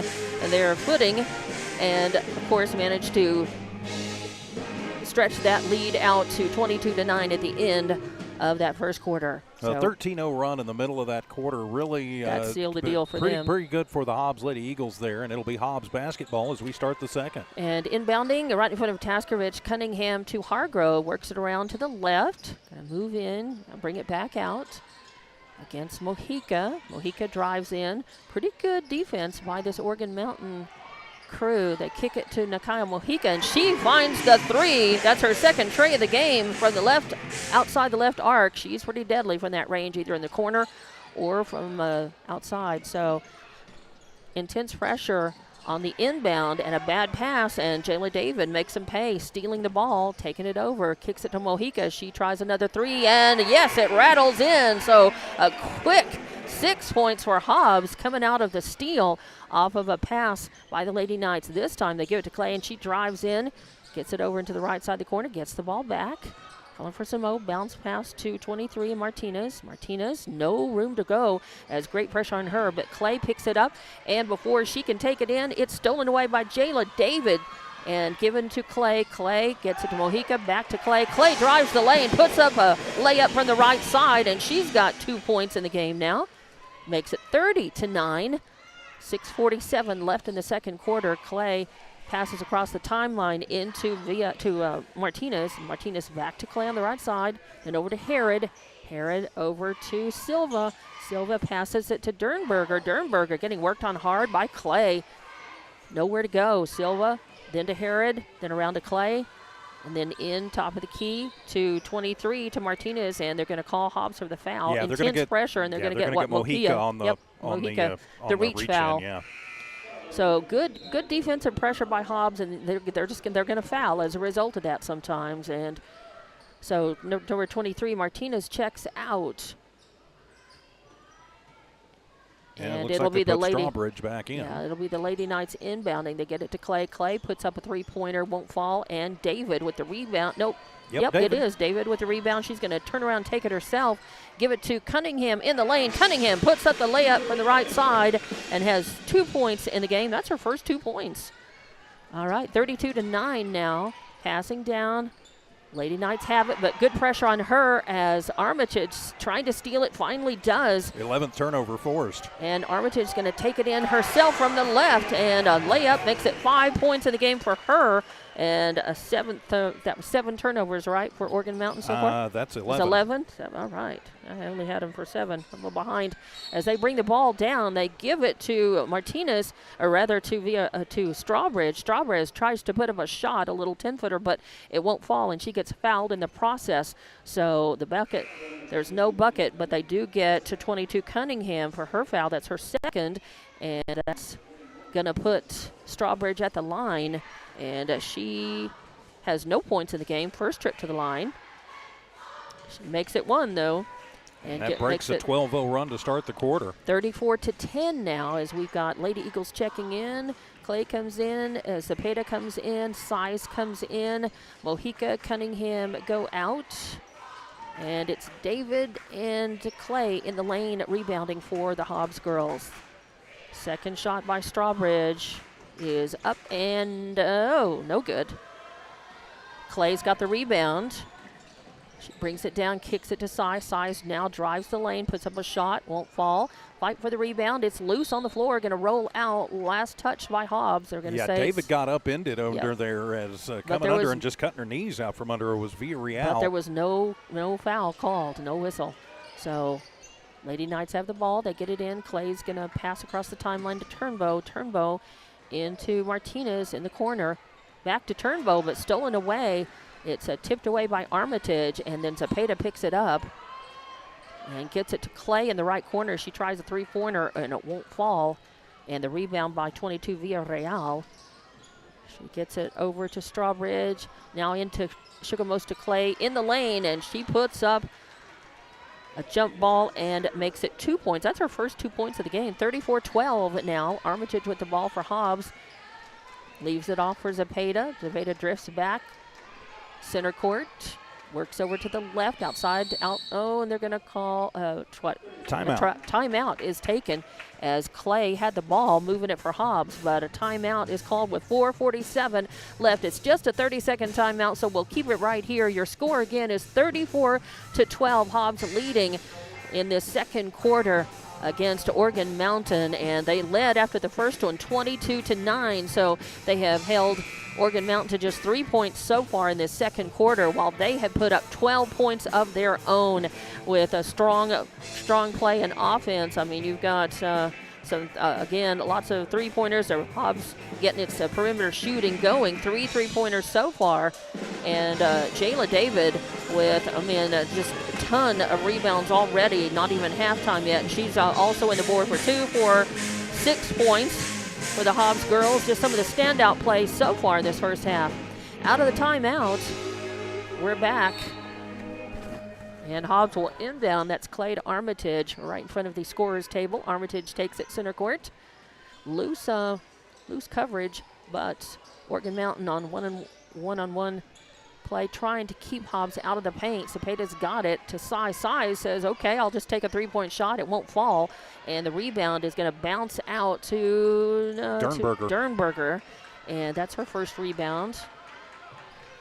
their footing, and of course managed to stretch that lead out to 22-9 at the end of that first quarter. A 13-0 run in the middle of that quarter really that sealed the deal for them. Pretty good for the Hobbs Lady Eagles there, and it'll be Hobbs basketball as we start the second. And inbounding right in front of Taskovich, Cunningham to Hargrove, works it around to the left. Gonna move in, bring it back out against Mojica. Mojica drives in. Pretty good defense by this Oregon Mountain crew. They kick it to Nakaya Mojica, and she finds the three. That's her second tray of the game from the left, outside the left arc. She's pretty deadly from that range, either in the corner or from outside. So intense pressure on the inbound and a bad pass, and Jayla David makes them pay, stealing the ball, taking it over, kicks it to Mojica. She tries another three, and yes, it rattles in. So a quick 6 points for Hobbs coming out of the steal off of a pass by the Lady Knights. This time they give it to Clay, and she drives in, gets it over into the right side of the corner, gets the ball back. Calling for some more, bounce pass to 23 and Martinez. Martinez, no room to go, as great pressure on her, but Clay picks it up, and before she can take it in, it's stolen away by Jayla David and given to Clay. Clay gets it to Mojica, back to Clay. Clay drives the lane, puts up a layup from the right side, and she's got 2 points in the game now. Makes it 30-9. 6:47 left in the second quarter. Clay passes across the timeline into Martinez. Martinez back to Clay on the right side, then over to Herod. Herod over to Silva. Silva passes it to Dernberger. Dernberger getting worked on hard by Clay. Nowhere to go. Silva, then to Herod, then around to Clay, and then in top of the key to 23 to Martinez, and they're going to call Hobbs for the foul. Yeah, Intense pressure, and they're going to get what? Mojica on the Mojica, on the reach foul. In, yeah. So good defensive pressure by Hobbs, and they're going to foul as a result of that sometimes. And so number 23, Martinez checks out. And it'll be the Lady Strawbridge back in. Yeah, it'll be the Lady Knights inbounding. They get it to Clay. Clay puts up a three-pointer, won't fall, and David with the rebound. Nope. Yep, it is. David with the rebound. She's going to turn around, take it herself, give it to Cunningham in the lane. Cunningham puts up the layup from the right side and has 2 points in the game. That's her first 2 points. All right, 32-9 now. Passing down. Lady Knights have it, but good pressure on her as Armitage trying to steal it, finally does. 11th turnover forced. And Armitage is going to take it in herself from the left, and a layup makes it 5 points in the game for her. And a seventh, that was 7 turnovers, right, for Oregon Mountain so far? That's 11. It's 11? All right. I only had them for 7. I'm a little behind. As they bring the ball down, they give it to Martinez, or rather to Strawbridge. Strawbridge tries to put up a shot, a little 10-footer, but it won't fall, and she gets fouled in the process. So the bucket, there's no bucket, but they do get to 22 Cunningham for her foul. That's her second, and that's going to put Strawbridge at the line. And she has no points in the game. First trip to the line. She makes it 1, though. And that breaks a 12-0 run to start the quarter. 34-10 now as we've got Lady Eagles checking in. Clay comes in. Zepeda comes in. Size comes in. Mojica, Cunningham go out. And it's David and Clay in the lane rebounding for the Hobbs girls. Second shot by Strawbridge is up and no good. Clay's got the rebound. She brings it down, kicks it to Size. Size now drives the lane, puts up a shot, won't fall. Fight for the rebound. It's loose on the floor, going to roll out. Last touch by Hobbs. They're going to say. Yeah, David got upended under there as coming under and just cutting her knees out from under her was Villarreal. But there was no foul called, no whistle. So Lady Knights have the ball. They get it in. Clay's going to pass across the timeline to Turnbow. Turnbow into Martinez in the corner. Back to Turnbow, but stolen away. It's tipped away by Armitage, and then Zepeda picks it up and gets it to Clay in the right corner. She tries a three-pointer, and it won't fall. And the rebound by 22 Villarreal. She gets it over to Strawbridge. Now into Sugarmost to Clay in the lane, and she puts up a jump ball and makes it 2 points. That's her first 2 points of the game. 34-12 now. Armitage with the ball for Hobbs. Leaves it off for Zepeda. Zepeda drifts back. Center court. Works over to the left, outside, out. Oh, and they're going to call what? Timeout. Timeout is taken as Clay had the ball, moving it for Hobbs, but a timeout is called with 4:47 left. It's just a 30-second timeout, so we'll keep it right here. Your score again is 34-12. Hobbs leading in this second quarter against Oregon Mountain, and they led after the first one 22-9. So they have held Oregon Mountain to just 3 points so far in this second quarter, while they have put up 12 points of their own with a strong play and offense. I mean, you've got again, lots of three-pointers. Hobbs getting its perimeter shooting going. 3 3-pointers so far. And Jayla David with, just a ton of rebounds already, not even halftime yet. And she's also in the board for 2 for 6 points for the Hobbs girls. Just some of the standout plays so far in this first half. Out of the timeout, we're back. And Hobbs will inbound. That's Clay to Armitage right in front of the scorer's table. Armitage takes it center court. Loose coverage, but Oregon Mountain on one-on-one play trying to keep Hobbs out of the paint. Cepeda's got it to Size. Size says, okay, I'll just take a 3-point shot. It won't fall. And the rebound is going to bounce out to Dernberger. And that's her first rebound.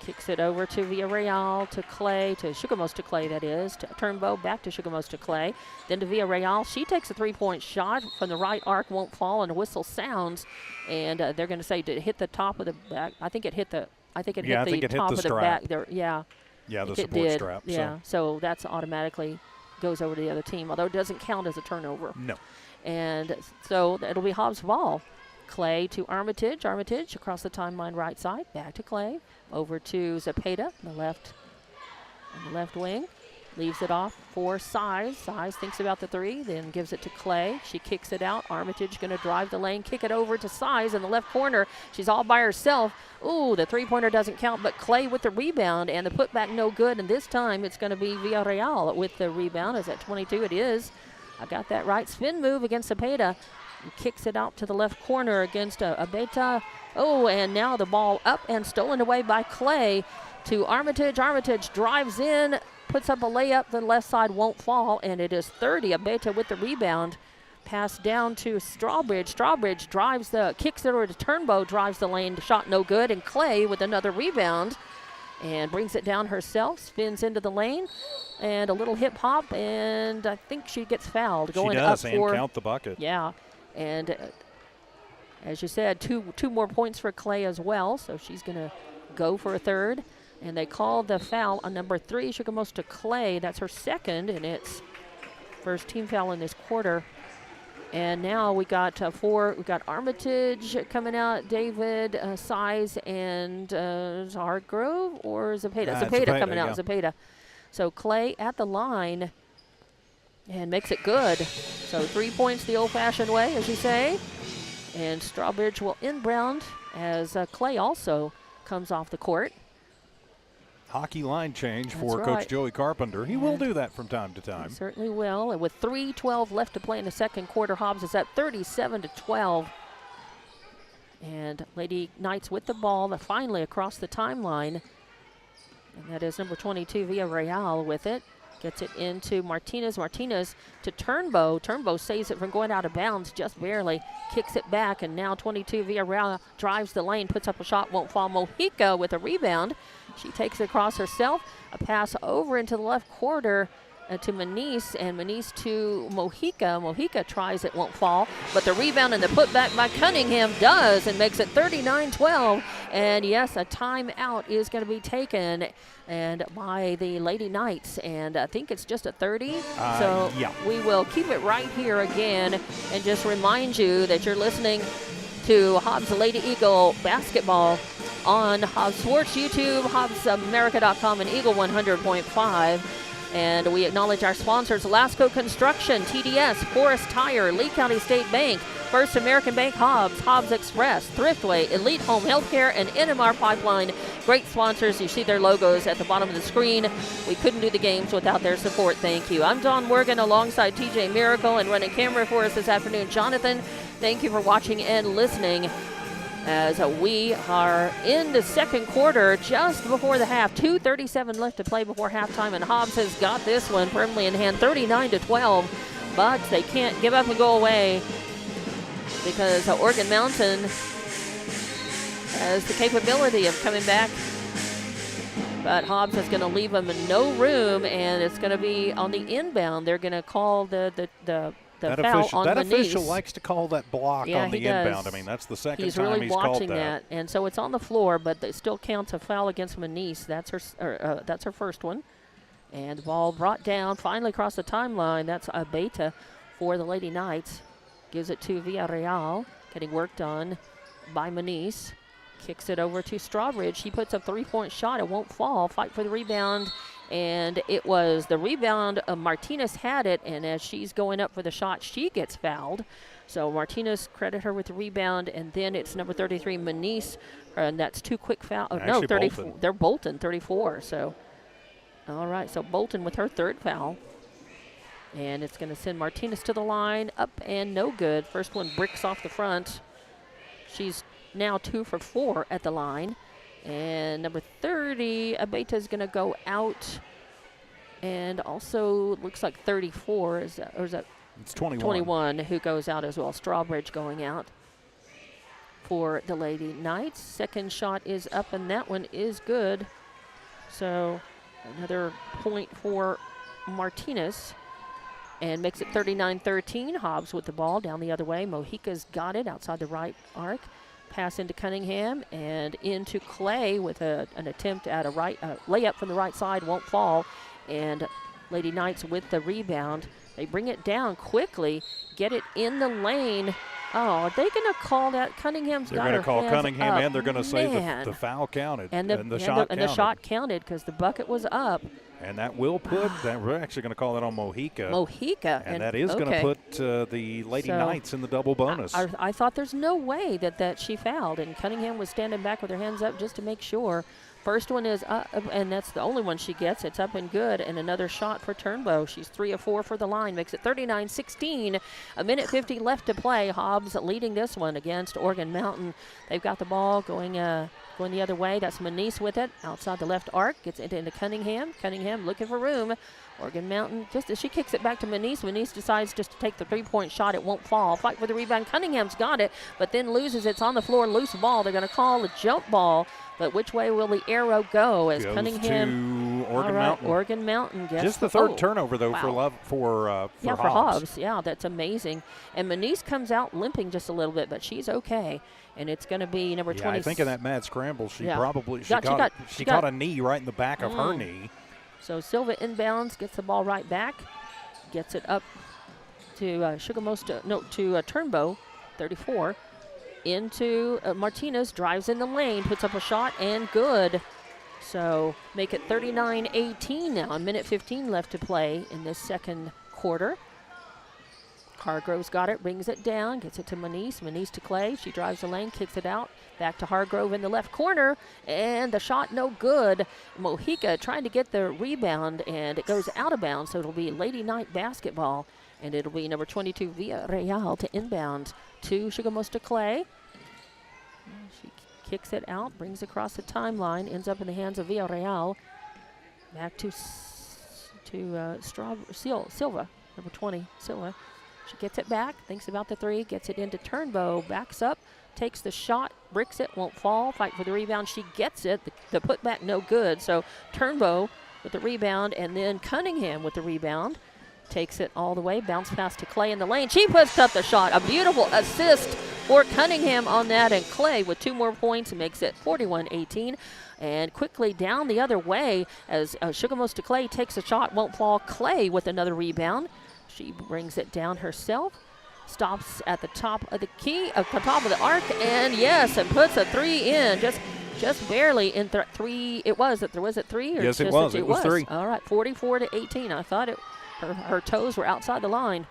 Kicks it over to Villarreal, to Clay, to Sugarmost to Clay, that is. To Turnbow, back to Sugarmost to Clay. Then to Villarreal. She takes a 3-point shot from the right arc, won't fall, and a whistle sounds. And they're going to say to hit the top of the back. I think it hit the top of the back. There, yeah, the support strap. Yeah, so that's automatically goes over to the other team, although it doesn't count as a turnover. No. And so it'll be Hobbs' ball. Clay to Armitage. Armitage across the timeline right side. Back to Clay. Over to Zepeda on the left wing. Leaves it off for Size. Size thinks about the 3, then gives it to Clay. She kicks it out. Armitage going to drive the lane, kick it over to Size in the left corner. She's all by herself. Ooh, the 3-pointer doesn't count, but Clay with the rebound, and the putback no good. And this time it's going to be Villarreal with the rebound. Is at 22? It is. I got that right. Spin move against Zepeda. Kicks it out to the left corner against Abeta. Oh, and now the ball up and stolen away by Clay to Armitage. Armitage drives in, puts up a layup. The left side won't fall, and it is 30. Abeta with the rebound. Pass down to Strawbridge. Strawbridge kicks it over to Turnbow, drives the lane. Shot no good, and Clay with another rebound and brings it down herself. Spins into the lane. And a little hip hop, and I think she gets fouled. She does, and count the bucket. Yeah. And as you said, two more points for Clay as well, so she's going to go for a third. And they call the foul on number 3, Sugarmost to Clay. That's her second, and it's first team foul in this quarter. And now we got 4. We got Armitage coming out, David, Size, and Hargrove or Zepeda. Zepeda coming out, Zepeda. So Clay at the line. And makes it good. So 3 points the old-fashioned way, as you say. And Strawbridge will inbound as Clay also comes off the court. Hockey line change for Coach Joey Carpenter. He will do that from time to time. He certainly will. And with 3:12 left to play in the second quarter, Hobbs is at 37-12. And Lady Knights with the ball, finally across the timeline. And that is number 22, Villarreal with it. Gets it into Martinez. Martinez to Turnbow. Turnbow saves it from going out of bounds just barely. Kicks it back, and now 22 Villarreal drives the lane, puts up a shot, won't fall. Mojica with a rebound. She takes it across herself. A pass over into the left quarter to Manise, and Manise to Mojica. Mojica tries, it won't fall, but the rebound and the putback by Cunningham does and makes it 39-12. And yes, a timeout is going to be taken and by the Lady Knights, and I think it's just a 30. So yeah. We will keep it right here again and just remind you that you're listening to Hobbs Lady Eagle basketball on Hobbs Sports YouTube, HobbsAmerica.com, and Eagle 100.5. And we acknowledge our sponsors, Lasco Construction, TDS, Forest Tire, Lee County State Bank, First American Bank Hobbs, Hobbs Express, Thriftway, Elite Home Healthcare, and NMR Pipeline. Great sponsors. You see their logos at the bottom of the screen. We couldn't do the games without their support. Thank you. I'm Dawn Morgan alongside TJ Miracle, and running camera for us this afternoon, Jonathan. Thank you for watching and listening as we are in the second quarter, just before the half. 2:37 left to play before halftime, and Hobbs has got this one firmly in hand, 39-12. But they can't give up and go away because Oregon Mountain has the capability of coming back. But Hobbs is going to leave them in no room, and it's going to be on the inbound. They're going to call the foul on that Manise. official likes to call that block on the inbound. Does. I mean, that's the second he's time really he's called watching that. And so it's on the floor, but it still counts a foul against Manise. That's her first one. And the ball brought down, finally across the timeline. That's Abeta for the Lady Knights. Gives it to Villarreal, getting worked on by Manise. Kicks it over to Strawbridge. He puts a three-point shot. It won't fall. Fight for the rebound. And it was the rebound. Martinez had it, and as she's going up for the shot, she gets fouled. So Martinez credit her with the rebound, and then it's number 33, Manise, and that's two quick fouls. Oh, no, 34. Bolton. They're Bolton, 34. So, all right, so Bolton with her third foul. And it's going to send Martinez to the line, up and no good. First one bricks off the front. She's now 2 for 4 at the line. And number 30, Abeta is going to go out. And also looks like 34 is that, or is that? It's 21. 21 who goes out as well. Strawbridge going out for the Lady Knights. Second shot is up, and that one is good. So another point for Martinez. And makes it 39-13. Hobbs with the ball down the other way. Mojica's got it outside the right arc. Pass into Cunningham and into Clay with an attempt at a layup from the right side. Won't fall. And Lady Knights with the rebound. They bring it down quickly. Get it in the lane. Oh, are they going to call that? Cunningham's got her hands up. They're going to call Cunningham, and they're going to say the foul counted. And the shot counted because the bucket was up. And that will put, we're actually going to call that on Mojica. Mojica. And that is going to put the Lady Knights in the double bonus. I thought there's no way that she fouled, and Cunningham was standing back with her hands up just to make sure. First one is up, and that's the only one she gets. It's up and good, and another shot for Turnbow. She's 3 of 4 for the line, makes it 39-16. A minute 50 left to play. Hobbs leading this one against Oregon Mountain. They've got the ball going the other way. That's Manise with it outside the left arc. Gets it into Cunningham. Cunningham looking for room. Oregon Mountain, just as she kicks it back to Manise, Manise decides just to take the three-point shot. It won't fall. Fight for the rebound. Cunningham's got it, but then loses. It's on the floor. Loose ball. They're going to call a jump ball. But which way will the arrow go? As goes Cunningham, to Oregon Mountain. Oregon Mountain gets just the third turnover though for Hobbs. Yeah, that's amazing. And Manise comes out limping just a little bit, but she's okay. And it's going to be number 20. I think in that mad scramble, she caught a knee right in the back of her knee. So Silva inbounds, gets the ball right back, gets it up to Turnbow, 34. Into Martinez, drives in the lane, puts up a shot, and good. So make it 39-18 now. A minute 15 left to play in this second quarter. Hargrove's got it, brings it down, gets it to Manise. Manise to Clay. She drives the lane, kicks it out. Back to Hargrove in the left corner, and the shot no good. Mojica trying to get the rebound, and it goes out of bounds, so it'll be Lady Knight basketball. And it'll be number 22, Villarreal, to inbound to Sugamosta Clay. She kicks it out, brings it across the timeline, ends up in the hands of Villarreal. Back to Silva, number 20, Silva. She gets it back, thinks about the three, gets it into Turnbow, backs up, takes the shot, bricks it, won't fall, fight for the rebound. She gets it, the putback no good. So Turnbow with the rebound, and then Cunningham with the rebound. Takes it all the way, bounce pass to Clay in the lane. She puts up the shot. A beautiful assist for Cunningham on that, and Clay with 2 more points makes it 41-18. And quickly down the other way as Sugamosta Clay takes a shot, won't fall. Clay with another rebound. She brings it down herself, stops at the top of the key, at the top of the arc, and yes, and puts a 3 in. Just just barely in three. It was it three? Or yes, it was. It was 3. All right, 44-18. I thought her toes were outside the line.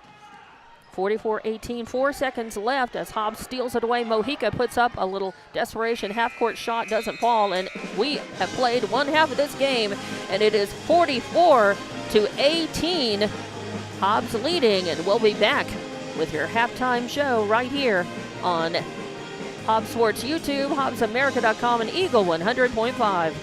44-18, 4 seconds left as Hobbs steals it away. Mojica puts up a little desperation half-court shot, doesn't fall, and we have played one half of this game, and it is 44-18. Hobbs leading, and we'll be back with your halftime show right here on Hobbs Sports YouTube, HobbsAmerica.com, and Eagle 100.5.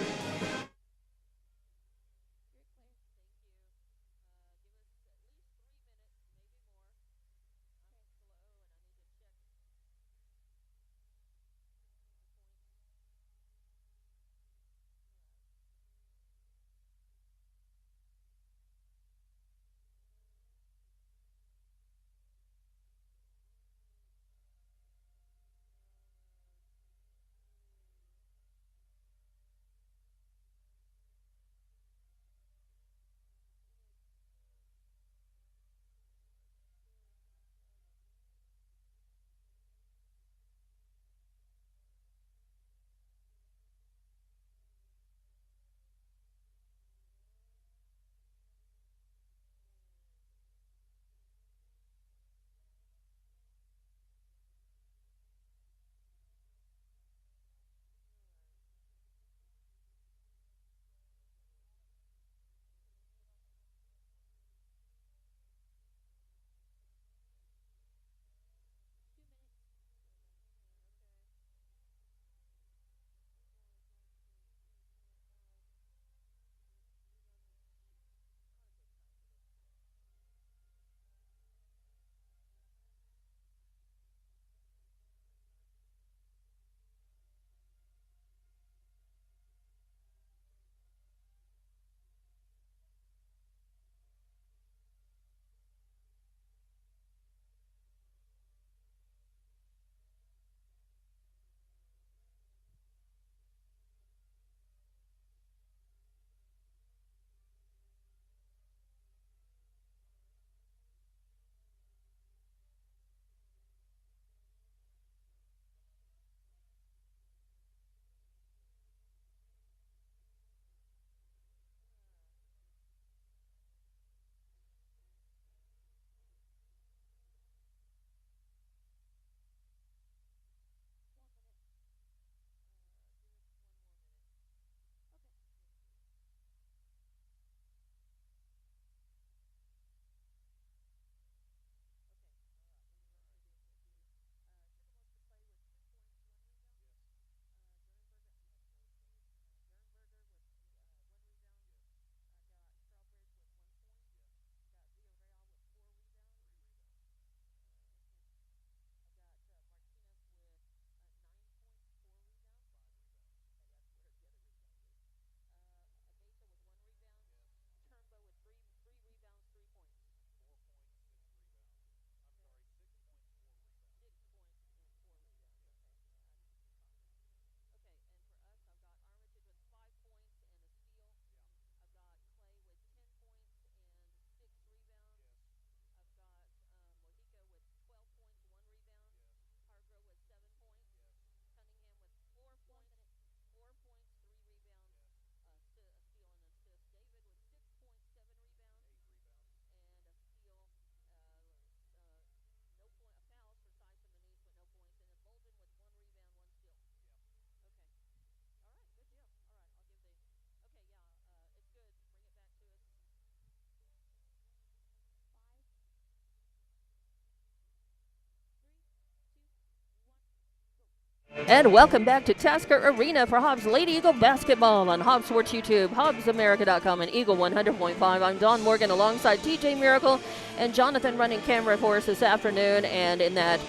And welcome back to Tasker Arena for Hobbs Lady Eagle basketball on Hobbs Sports YouTube, HobbsAmerica.com, and Eagle 100.5. I'm Dawn Morgan alongside TJ Miracle and Jonathan running camera for us this afternoon. And in that,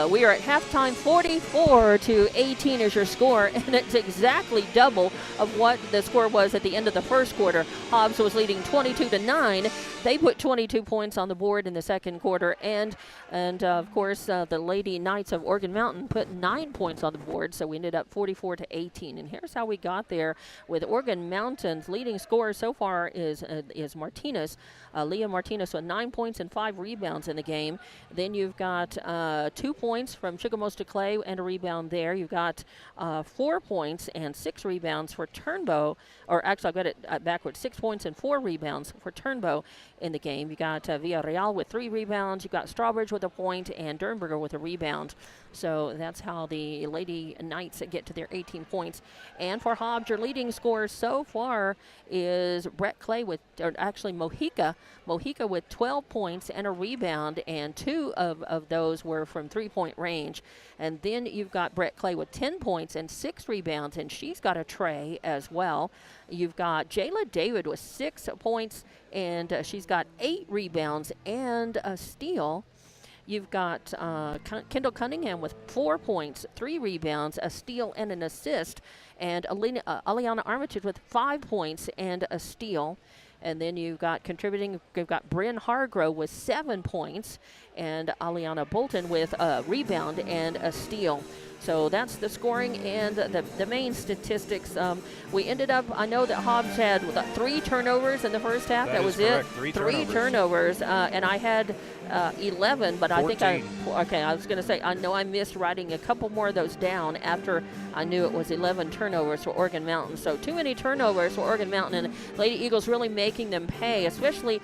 we are at halftime. 44-18 is your score, and it's exactly double of what the score was at the end of the first quarter. Hobbs was leading 22-9. They put 22 points on the board in the second quarter, and of course the Lady Knights of Oregon Mountain put 9 points on the board, so we ended up 44-18. And here's how we got there with Oregon Mountain's leading scorer so far is Martinez, Leah Martinez, with 9 points and 5 rebounds in the game. Then you've got 2 points from Chickamauga Clay and a rebound there. You've got 4 points and 6 rebounds for Turnbow, or actually I've got it backwards, 6 points and 4 rebounds for Turnbow in the game. You got Villarreal with 3 rebounds. You've got Strawbridge with a point and Dernberger with a rebound. So that's how the Lady Knights get to their 18 points. And for Hobbs, your leading scorer so far is Brett Clay with, or actually Mojica with 12 points and a rebound, and 2 of those were from 3-point range. And then you've got Brett Clay with 10 points and 6 rebounds, and she's got a tray as well. You've got Jayla David with 6 points, and she's got 8 rebounds and a steal. You've got Kendall Cunningham with 4 points, 3 rebounds, a steal, and an assist. And Aliana Armitage with 5 points and a steal. And then you've got contributing, you've got Bryn Hargrove with 7 points, and Aliana Bolton with a rebound and a steal. So that's the scoring and the main statistics. We ended up, I know that Hobbs had 3 turnovers in the first half. That was correct. it. 3 turnovers. And I had 11, but 14. I was going to say, I know I missed writing a couple more of those down after I knew it was 11 turnovers for Oregon Mountain. So too many turnovers for Oregon Mountain, and Lady Eagles really making them pay, especially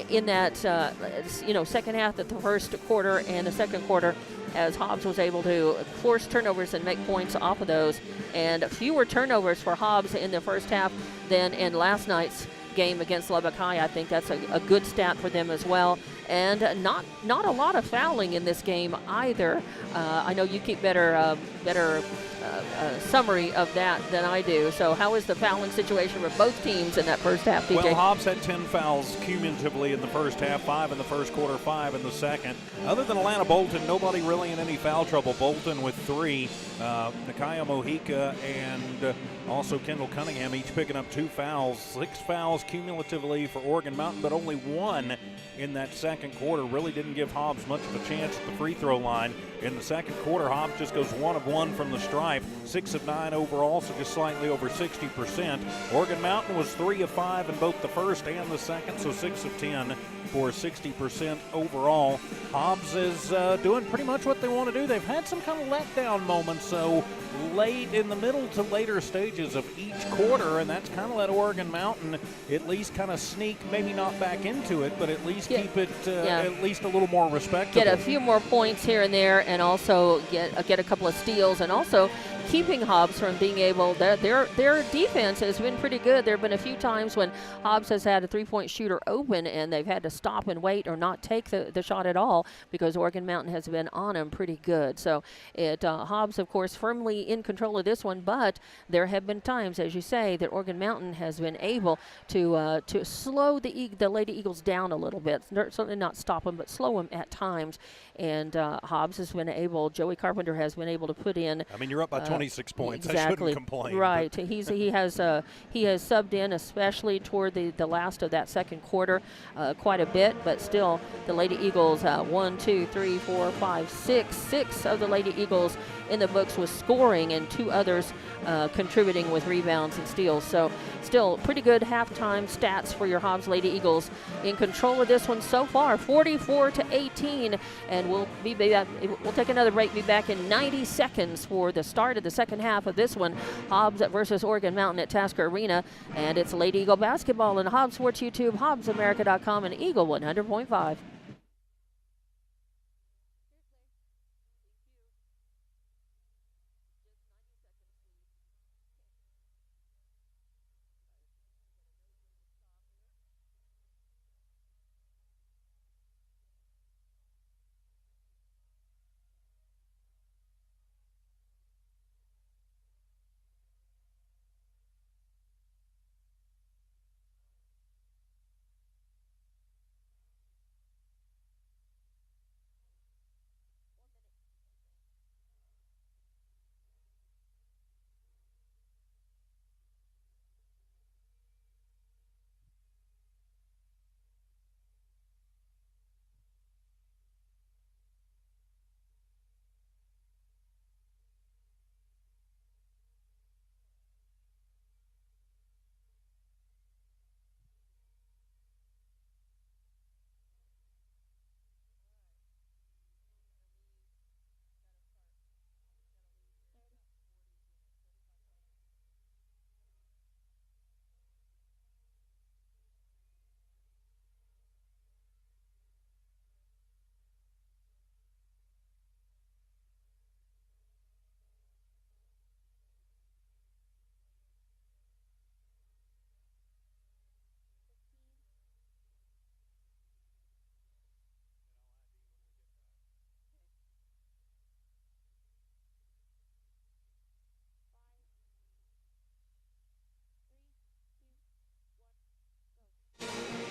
in that second half of the first quarter and the second quarter, as Hobbs was able to force turnovers and make points off of those. And fewer turnovers for Hobbs in the first half than in last night's game against Lubbock High. I think that's a good stat for them as well. And not a lot of fouling in this game either. I know you keep better summary of that than I do. So how is the fouling situation for both teams in that first half, DJ? Well, Hobbs had 10 fouls cumulatively in the first half, 5 in the first quarter, 5 in the second. Other than Alana Bolton, nobody really in any foul trouble. Bolton with 3, Nakaya Mojica and also Kendall Cunningham each picking up 2 fouls. 6 fouls cumulatively for Oregon Mountain, but only 1 in that second quarter. Really didn't give Hobbs much of a chance at the free throw line. In the second quarter, Hobbs just goes 1 of 1 from the stripe, 6 of 9 overall, so just slightly over 60%. Oregon Mountain was 3 of 5 in both the first and the second, so 6 of 10 for 60% overall. Hobbs is doing pretty much what they want to do. They've had some kind of letdown moments, so late in the middle to later stages of each quarter, and that's kind of let Oregon Mountain at least kind of sneak, maybe not back into it, but at least keep it at least a little more respectable. Get a few more points here and there, and also get a couple of steals, and also keeping Hobbs from being able, their defense has been pretty good. There have been a few times when Hobbs has had a 3-point shooter open and they've had to stop and wait or not take the shot at all because Oregon Mountain has been on them pretty good. So Hobbs, of course, firmly in control of this one, but there have been times, as you say, that Oregon Mountain has been able to slow the Lady Eagles down a little bit. Certainly not stop them, but slow them at times. And Hobbs has been able, Joey Carpenter has been able to put in. I mean, you're up by 26 points. Exactly. I shouldn't complain. Right. He has subbed in, especially toward the last of that second quarter, quite a bit. But still, the Lady Eagles, 1, 2, 3, 4, 5, 6 of the Lady Eagles in the books with scoring, and 2 others contributing with rebounds and steals. So still pretty good halftime stats for your Hobbs Lady Eagles. In control of this one so far, 44-18. And we'll take another break, be back in 90 seconds for the start of the second half of this one. Hobbs versus Oregon Mountain at Tasker Arena. And it's Lady Eagle basketball on Hobbs Sports YouTube, HobbsAmerica.com, and Eagle 100.5.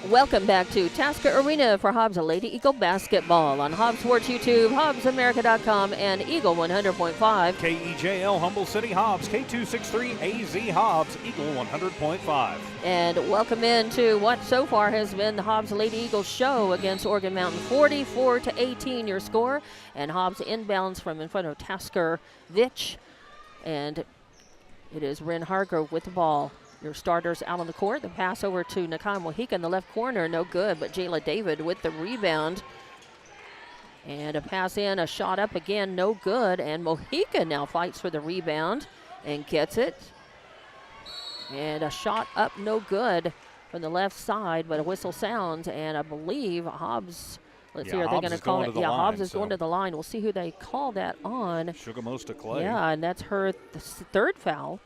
Welcome back to Tasker Arena for Hobbs Lady Eagle Basketball on Hobbs Sports YouTube, HobbsAmerica.com, and Eagle 100.5. KEJL Humble City Hobbs, K263 AZ Hobbs, Eagle 100.5. And welcome into what so far has been the Hobbs Lady Eagles show against Oregon Mountain. 44-18 your score, and Hobbs inbounds from in front of Tasker Vitch, and it is Ren Hargrove with the ball. Your starters out on the court. The pass over to Nakai Mojica in the left corner, no good, but Jayla David with the rebound. And a pass in, a shot up again, no good, and Mojica now fights for the rebound and gets it. And a shot up, no good from the left side, but a whistle sounds, and I believe Hobbs, let's see, are they going to call it? Yeah, Hobbs is going to the line. We'll see who they call that on. Sugamosta Clay. Yeah, and that's her third foul.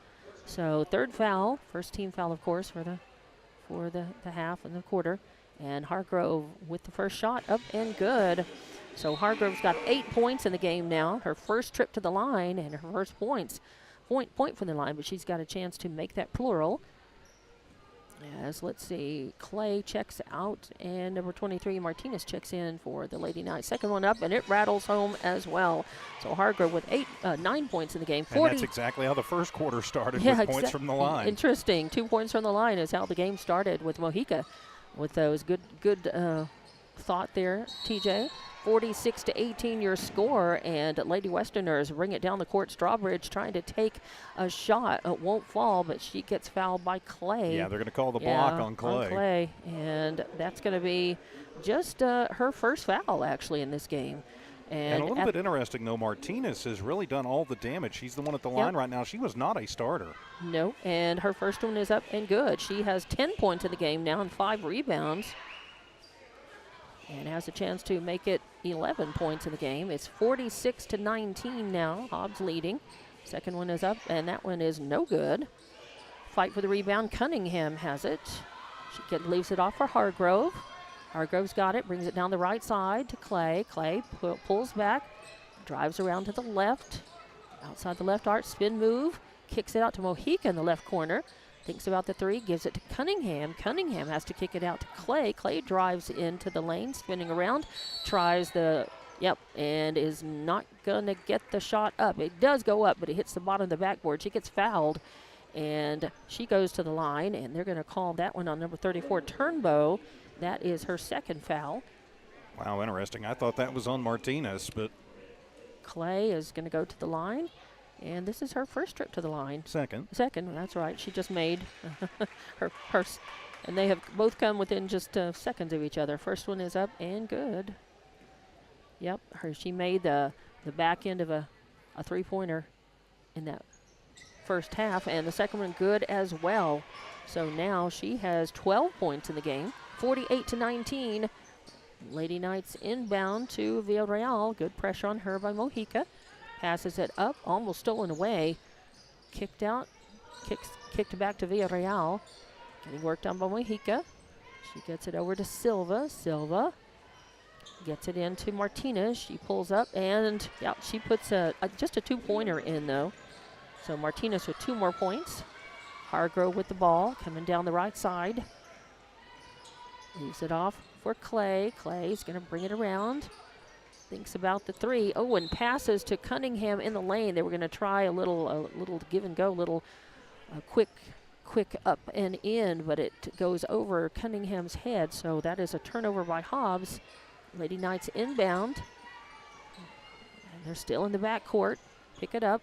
So third foul, first team foul, of course, for the half and the quarter. And Hargrove with the first shot, up and good. So Hargrove's got 8 points in the game now. Her first trip to the line and her first point from the line, but she's got a chance to make that plural. As let's see, Clay checks out, and number 23 Martinez checks in for the Lady Knights. Second one up, and it rattles home as well. So Hargrove with 9 points in the game. 40. And that's exactly how the first quarter started, with points from the line. Interesting. 2 points from the line is how the game started with Mojica, with those good thought there, TJ. 46-18 your score, and Lady Westerners bring it down the court. Strawbridge trying to take a shot. It won't fall, but she gets fouled by Clay. Yeah, they're going to call the block on Clay. And that's going to be just her first foul, actually, in this game. And a little bit interesting, though, Martinez has really done all the damage. She's the one at the line right now. She was not a starter. No, and her first one is up and good. She has 10 points in the game now and 5 rebounds. And has a chance to make it 11 points in the game. It's 46-19 now. Hobbs leading. Second one is up, and that one is no good. Fight for the rebound. Cunningham has it. She leaves it off for Hargrove. Hargrove's got it, brings it down the right side to Clay. Clay pulls back, drives around to the left. Outside the left arc, spin move. Kicks it out to Mojica in the left corner. Thinks about the three, gives it to Cunningham. Cunningham has to kick it out to Clay. Clay drives into the lane, spinning around, tries and is not going to get the shot up. It does go up, but it hits the bottom of the backboard. She gets fouled, and she goes to the line, and they're going to call that one on number 34, Turnbow. That is her second foul. Wow, interesting. I thought that was on Martinez, but Clay is going to go to the line. And this is her first trip to the line. Second, that's right. She just made her and they have both come within just seconds of each other. First one is up and good. Yep, she made the back end of a three-pointer in that first half, and the second one good as well. So now she has 12 points in the game, 48-19. Lady Knights inbound to Villarreal. Good pressure on her by Mojica. Passes it up, almost stolen away. Kicked out, kicked back to Villarreal. Getting worked on by Mojica. She gets it over to Silva. Silva gets it into Martinez. She pulls up, and she puts just a 2-pointer in, though. So Martinez with 2 more points. Hargrove with the ball, coming down the right side. Leaves it off for Clay. Clay's going to bring it around. Thinks about the three. Oh, and passes to Cunningham in the lane. They were going to try a little give and go, quick up and in, but it goes over Cunningham's head. So that is a turnover by Hobbs. Lady Knights inbound. And they're still in the backcourt. Pick it up.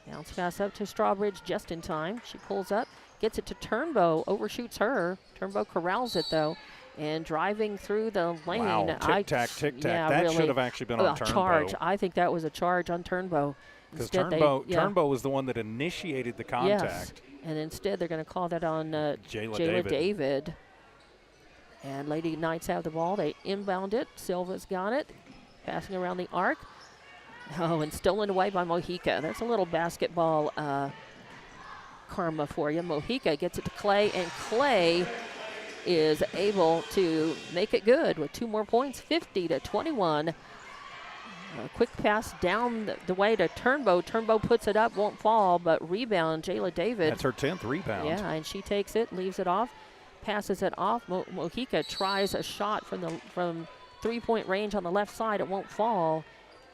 Bounce pass up to Strawbridge just in time. She pulls up, gets it to Turnbow, overshoots her. Turnbow corrals it, though. And driving through the lane. Wow, tic-tac, tic-tac. Yeah, that really, should have actually been on Turnbow. Charge. I think that was a charge on Turnbow. Because Turnbow was the one that initiated the contact. Yes. And instead they're going to call that on Jayla David. And Lady Knights have the ball. They inbound it. Silva's got it. Passing around the arc. Oh, and stolen away by Mojica. That's a little basketball karma for you. Mojica gets it to Clay, and Clay is able to make it good with 2 more points, 50-21. A quick pass down the way to Turnbow. Turnbow puts it up, won't fall, but rebound, Jayla David. That's her 10th rebound. Yeah, and she takes it, leaves it off. passes it off. Mojica tries a shot from 3-point range on the left side. It won't fall.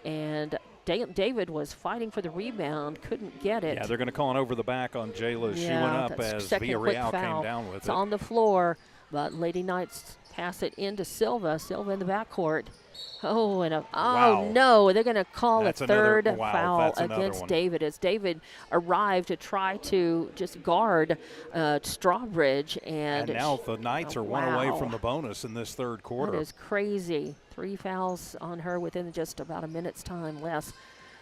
And David was fighting for the rebound, couldn't get it. Yeah, they're going to call it over the back on Jayla. She went up as Villarreal came down with it's it. on the floor, but Lady Knights pass it into Silva. Silva in the backcourt. Oh, and wow. No, they're going to call that's a third foul against David as David arrived to try to just guard Strawbridge. And now the Knights are one away from the bonus in this third quarter. That is crazy. 3 fouls on her within just about a minute's time less.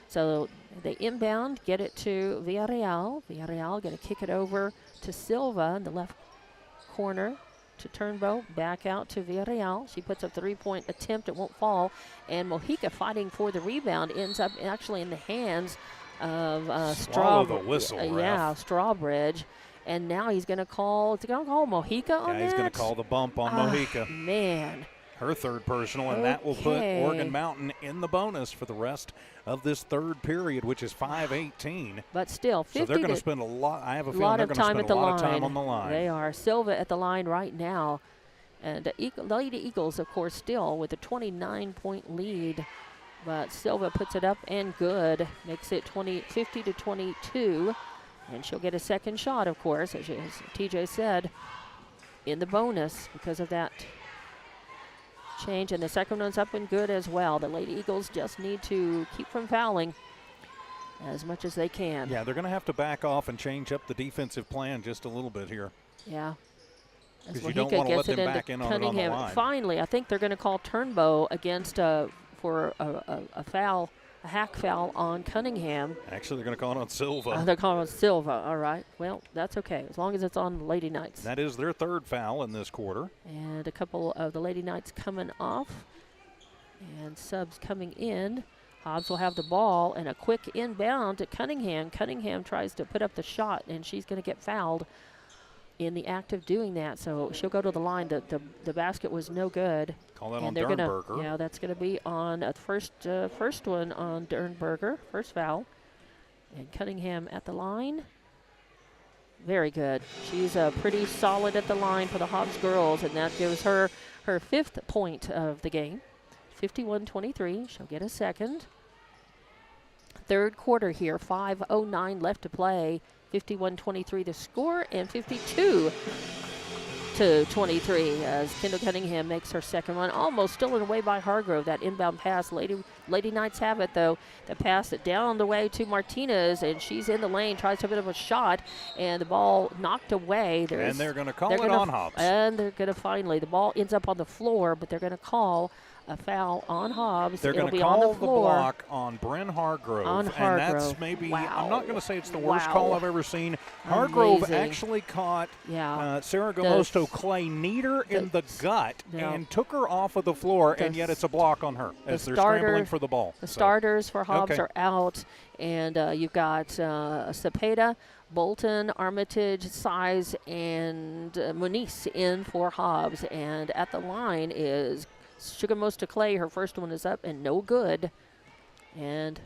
So they inbound, get it to Villarreal. Villarreal going to kick it over to Silva in the left corner to Turnbow, back out to Villarreal. She puts up a 3-point attempt. It won't fall. And Mojica fighting for the rebound ends up actually in the hands of Strawbridge. And now he's going to call Mojica on that? Yeah, he's going to call the bump on Mojica. Man. Her third personal, and that will put Oregon Mountain in the bonus for the rest of this third period, which is 5:18. But still, 50 so they're going to spend a lot. I have a feeling they're going to spend a lot of time on the line. They are. Silva at the line right now, and Lady Eagles, of course, still with a 29-point lead. But Silva puts it up and good, makes it 50-22, and she'll get a second shot, of course, as TJ said, in the bonus because of that change, and the second one's up and good as well. The Lady Eagles just need to keep from fouling as much as they can. Yeah, they're going to have to back off and change up the defensive plan just a little bit here. Yeah. Because you don't want to let them back in on the line. Finally, I think they're going to call Turnbow against for a foul, a hack foul on Cunningham. Actually, they're going to call it on Silva. They're calling it Silva. All right. Well, that's okay as long as it's on the Lady Knights. That is their third foul in this quarter. And a couple of the Lady Knights coming off and subs coming in. Hobbs will have the ball and a quick inbound to Cunningham. Cunningham tries to put up the shot, and she's going to get fouled in the act of doing that. So she'll go to the line. The basket was no good. Call that on Dernberger. Yeah, that's going to be on a first one on Dernberger, first foul. And Cunningham at the line. Very good. She's pretty solid at the line for the Hobbs girls, and that gives her her 5th point of the game. 51-23. She'll get a second. Third quarter here, 5:09 left to play. 51-23 the score, and 52-23 as Kendall Cunningham makes her second one. Almost stolen away by Hargrove. That inbound pass. Lady Knights have it, though. The pass it down the way to Martinez, and she's in the lane, tries to have a bit of a shot, and the ball knocked away. And they're going to call it on Hobbs. And they're going to finally, the ball ends up on the floor, but they're going to call a foul on Hobbs. They're going to call the block on Bryn Hargrove. And that's maybe, I'm not going to say it's the worst call I've ever seen. Hargrove actually caught Sarah Gamosto Clay Nieder in the gut and took her off of the floor, and yet it's a block on her as they're scrambling for the ball. The starters for Hobbs are out, and you've got Cepeda, Bolton, Armitage, Size, and Muniz in for Hobbs. And at the line is Sugar Mosta Clay. Her first one is up and no good. And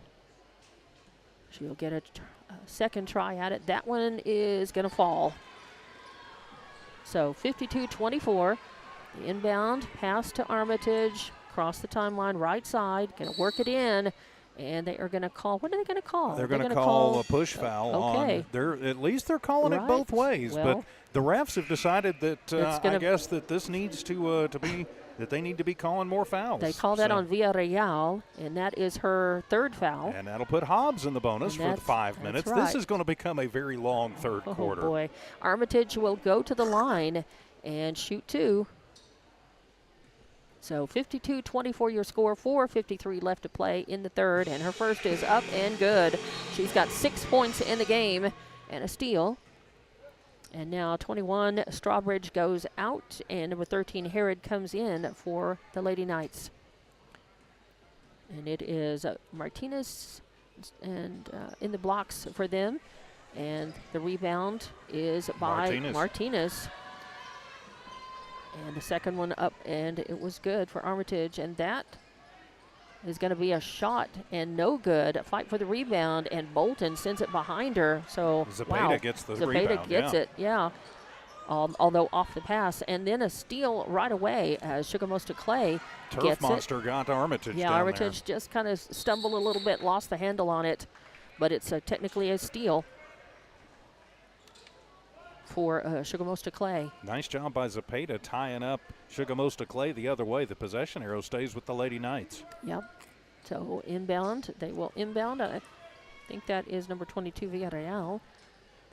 she'll get a second try at it. That one is going to fall. So 52-24. The inbound pass to Armitage. Across the timeline, right side. Going to work it in. And they are going to call. What are they going to call? They're going to call a push foul on. At least they're calling it both ways. Well, but the refs have decided that I guess that this needs to be that they need to be calling more fouls. They call that on Villarreal, and that is her third foul. And that'll put Hobbs in the bonus for the 5 minutes. Right. This is going to become a very long third quarter. Oh boy, Armitage will go to the line and shoot 2. So 52-24 your score, 4:53 left to play in the third, and her first is up and good. She's got 6 points in the game and a steal. And now 21, Strawbridge goes out, and number 13, Herod, comes in for the Lady Knights. And it is Martinez and in the blocks for them, and the rebound is by Martinez. And the second one up, and it was good for Armitage. And that is going to be a shot and no good. A fight for the rebound, and Bolton sends it behind her. So Zepeda gets the rebound. Zepeda gets it, although off the pass. And then a steal right away as Sugar Most Clay Turf gets Monster got Armitage Yeah, down Armitage just kind of stumbled a little bit, lost the handle on it, but it's technically a steal for Sugar Most Clay. Nice job by Zepeda tying up Sugar Most Clay the other way. The possession arrow stays with the Lady Knights. Yep. So inbound, they will inbound. I think that is number 22, Villarreal.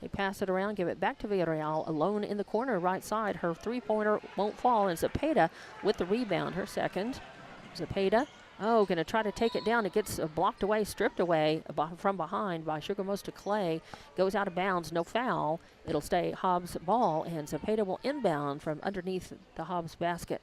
They pass it around, give it back to Villarreal, alone in the corner, right side. Her three-pointer won't fall, and Zepeda with the rebound, her second. Zepeda, going to try to take it down. It gets blocked away, stripped away from behind by Sugar Most Clay. Goes out of bounds, no foul. It'll stay Hobbs' ball, and Zepeda will inbound from underneath the Hobbs basket.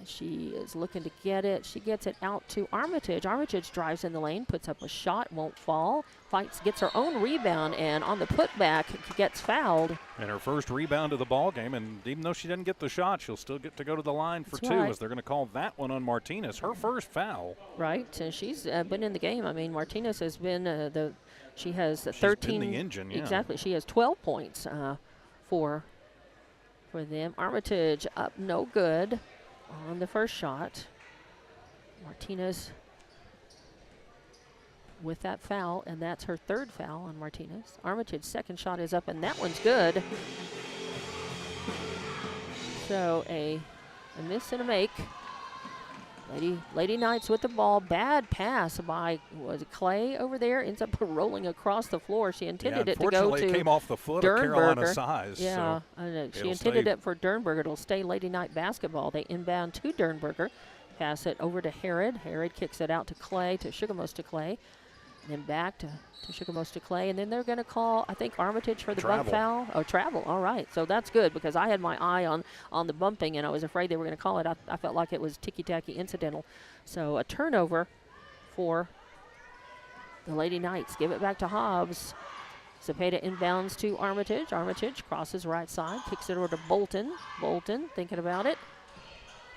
She is looking to get it. She gets it out to Armitage. Armitage drives in the lane, puts up a shot, won't fall. Fights, gets her own rebound, and on the putback gets fouled. And her first rebound of the ball game, and even though she doesn't get the shot, she'll still get to go to the line for two, as they're going to call that one on Martinez. Her first foul. Right, and she's been in the game. I mean, Martinez has been she has 13. She's been the engine, yeah. Exactly. She has 12 points for them. Armitage up, no good on the first shot. Martinez with that foul, and that's her third foul on Martinez. Armitage's second shot is up, and that one's good. So a miss and a make. Lady Knights with the ball. Bad pass by, was it Clay over there? Ends up rolling across the floor. She intended it to go to it came off the foot of Carolina size. Yeah, so she intended it for Dernberger. It'll stay Lady Knight basketball. They inbound to Dernberger. Pass it over to Herod. Herod kicks it out to Clay, to Sugar Most Clay. And then back to Sugar Most Clay. And then they're going to call, I think, Armitage for the bump foul. Oh, travel. All right. So that's good, because I had my eye on the bumping, and I was afraid they were going to call it. I felt like it was ticky-tacky incidental. So a turnover for the Lady Knights. Give it back to Hobbs. Zepeda inbounds to Armitage. Armitage crosses right side, kicks it over to Bolton. Bolton thinking about it.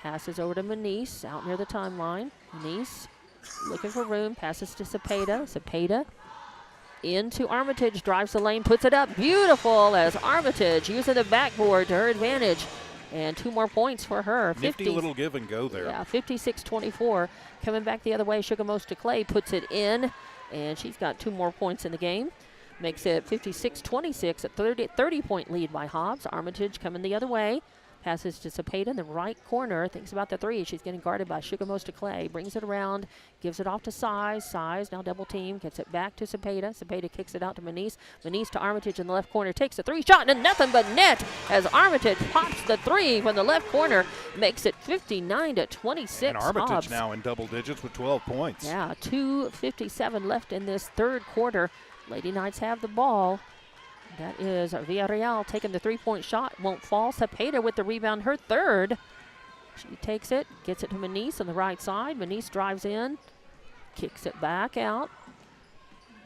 Passes over to Manice out near the timeline. Manice looking for room, passes to Zepeda. Zepeda into Armitage, drives the lane, puts it up. Beautiful as Armitage using the backboard to her advantage. And 2 more points for her. Nifty little give and go there. Yeah, 56-24. Coming back the other way, Sugar Most Clay puts it in, and she's got 2 more points in the game. Makes it 56-26, a 30-point lead by Hobbs. Armitage coming the other way. Passes to Zepeda in the right corner. Thinks about the three. She's getting guarded by Sugar Most Clay. Brings it around. Gives it off to Size. Size now double team. Gets it back to Zepeda. Zepeda kicks it out to Manice. Manice to Armitage in the left corner. Takes a 3-shot and nothing but net as Armitage pops the 3 from the left corner. Makes it 59-26. And Armitage Hobbs now in double digits with 12 points. Yeah, 2:57 left in this third quarter. Lady Knights have the ball. That is Villarreal taking the 3-point shot. Won't fall. Zepeda with the rebound, her third. She takes it, gets it to Manice on the right side. Manice drives in, kicks it back out.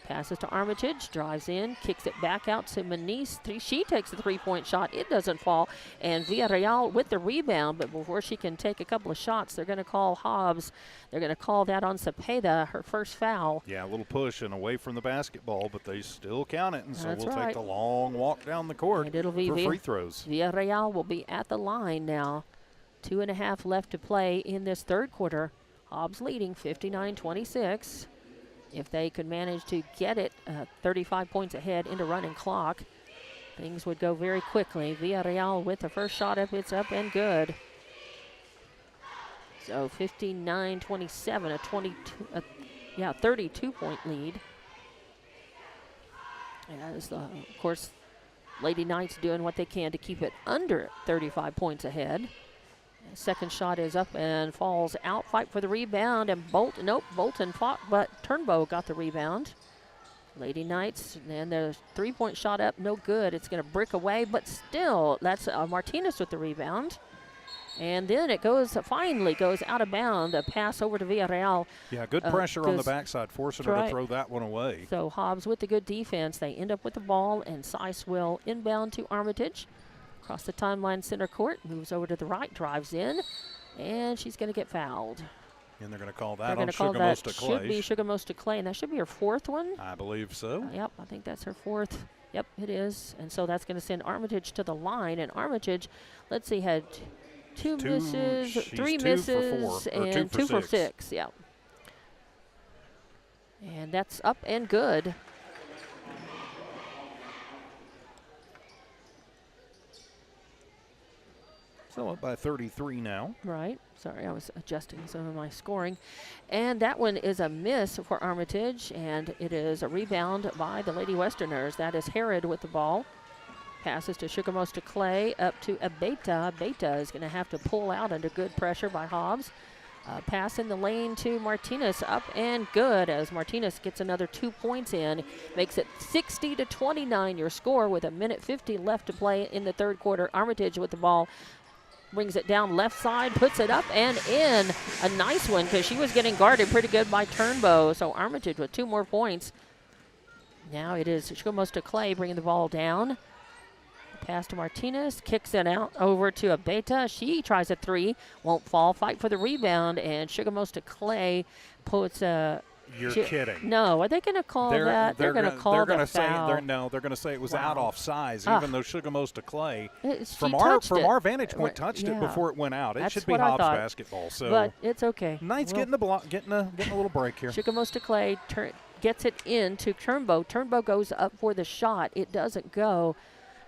Passes to Armitage, drives in, kicks it back out to Manice. She takes the 3-point shot. It doesn't fall. And Villarreal with the rebound, but before she can take a couple of shots, they're going to call Hobbs. They're going to call that on Zepeda, her first foul. Yeah, a little push and away from the basketball, but they still count it, and so That's we'll right. take the long walk down the court And it'll be for free throws. Villarreal will be at the line now. 2.5 left to play in this third quarter. Hobbs leading 59-26. If they could manage to get it 35 points ahead into running clock, things would go very quickly. Villarreal with the first shot up, it's up and good. So 59-27, a 32-point lead. As of course, Lady Knights doing what they can to keep it under 35 points ahead. Second shot is up and falls out. Fight for the rebound, and Bolton fought, but Turnbow got the rebound. Lady Knights, and the 3-point shot up, no good. It's going to brick away, but still, that's Martinez with the rebound. And then it finally goes out of bounds. A pass over to Villarreal. Yeah, good pressure on the backside, forcing her to throw that one away. So Hobbs with the good defense. They end up with the ball, and Sice will inbound to Armitage. Across the timeline center court, moves over to the right, drives in, and she's going to get fouled. And they're going to call that on Sugar Most Clay. Should be Sugar Most Clay, and that should be her fourth one. I believe so. Yep, I think that's her fourth. Yep, it is. And so that's going to send Armitage to the line. And Armitage, let's see, had two misses, three misses, and 2 for 6. Yeah. And that's up and good. So up by 33 now. Right. Sorry, I was adjusting some of my scoring. And that one is a miss for Armitage, and it is a rebound by the Lady Westerners. That is Herod with the ball. Passes to Sugarmost to Clay, up to Abeta. Abeta is going to have to pull out under good pressure by Hobbs. Pass in the lane to Martinez, up and good as Martinez gets another 2 points in. Makes it 60-29 your score with 1:50 left to play in the third quarter. Armitage with the ball. Brings it down left side, puts it up and in. A nice one because she was getting guarded pretty good by Turnbow. So Armitage with 2 more points. Now it is Sugarmost to Clay bringing the ball down. Pass to Martinez, kicks it out over to Abeta. She tries a 3, won't fall. Fight for the rebound, and Sugarmost to Clay puts a. You're kidding. No, are they going to call that? They're going to call the foul. They're going to say it was out off size, even though Sugarmost to Clay, from our vantage point, touched it before it went out. It should be Hobbs basketball. So, but it's okay. Knight's getting a little break here. Sugarmost to Clay gets it in to Turnbow. Turnbow goes up for the shot. It doesn't go.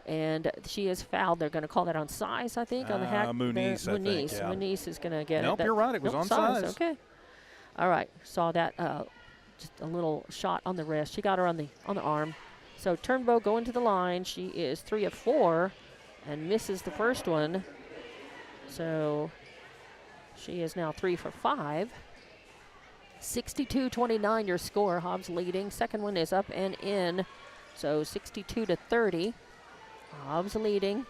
And she is fouled. They're going to call that on size, I think, on the hack. Muniz, I think, yeah. Muniz is going to get it. Nope, you're right. It was on size. Okay. All right. Saw that. Just a little shot on the wrist. She got her on the arm. So Turnbow going to the line. She is 3 of 4 and misses the first one. So she is now 3 for 5. 62-29 your score. Hobbs leading. Second one is up and in. So 62-30. Hobbs leading.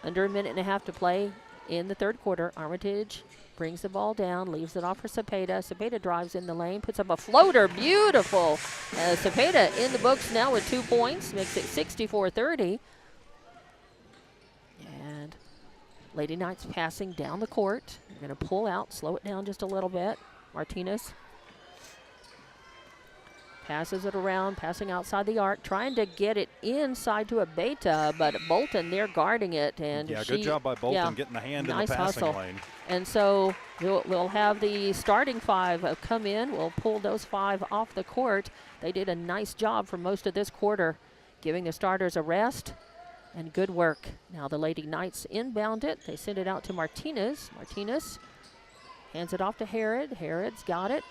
Under 1.5 minutes to play in the third quarter. Armitage brings the ball down, leaves it off for Cepeda. Cepeda drives in the lane, puts up a floater. Beautiful. Cepeda in the books now with 2 points. Makes it 64-30. And Lady Knights passing down the court. They're going to pull out, slow it down just a little bit. Martinez passes it around, passing outside the arc, trying to get it inside to Abeta, but Bolton there guarding it. And good job by Bolton getting the hand in the passing lane. And so we'll have the starting 5 come in. We'll pull those 5 off the court. They did a nice job for most of this quarter, giving the starters a rest and good work. Now the Lady Knights inbound it. They send it out to Martinez. Martinez hands it off to Herod. Herod's got it.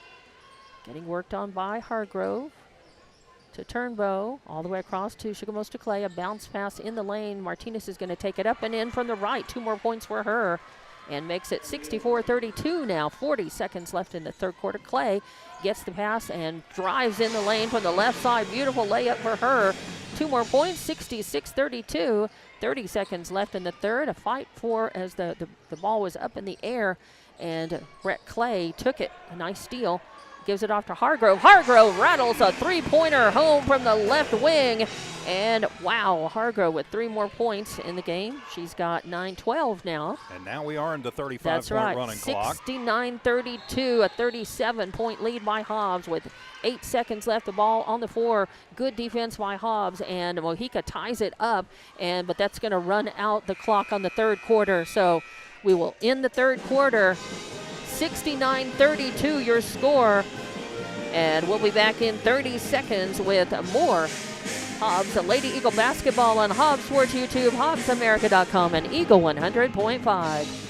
Getting worked on by Hargrove to Turnbow, all the way across to Sugarmost to Clay. A bounce pass in the lane. Martinez is going to take it up and in from the right. 2 more points for her and makes it 64-32 now. 40 seconds left in the third quarter. Clay gets the pass and drives in the lane from the left side. Beautiful layup for her. 2 more points, 66-32. 30 seconds left in the third. A fight for as the ball was up in the air, and Brett Clay took it. A nice steal. Gives it off to Hargrove. Hargrove rattles a 3-pointer home from the left wing. And wow, Hargrove with 3 more points in the game. She's got 9-12 now. And now we are into 35-point running clock. 69-32, a 37-point lead by Hobbs with 8 seconds left. The ball on the floor. Good defense by Hobbs, and Mojica ties it up. But that's going to run out the clock on the third quarter. So we will end the third quarter. 69-32 your score, and we'll be back in 30 seconds with more Hobbs Lady Eagle basketball on Hobbs Sports YouTube, HobbsAmerica.com, and Eagle 100.5.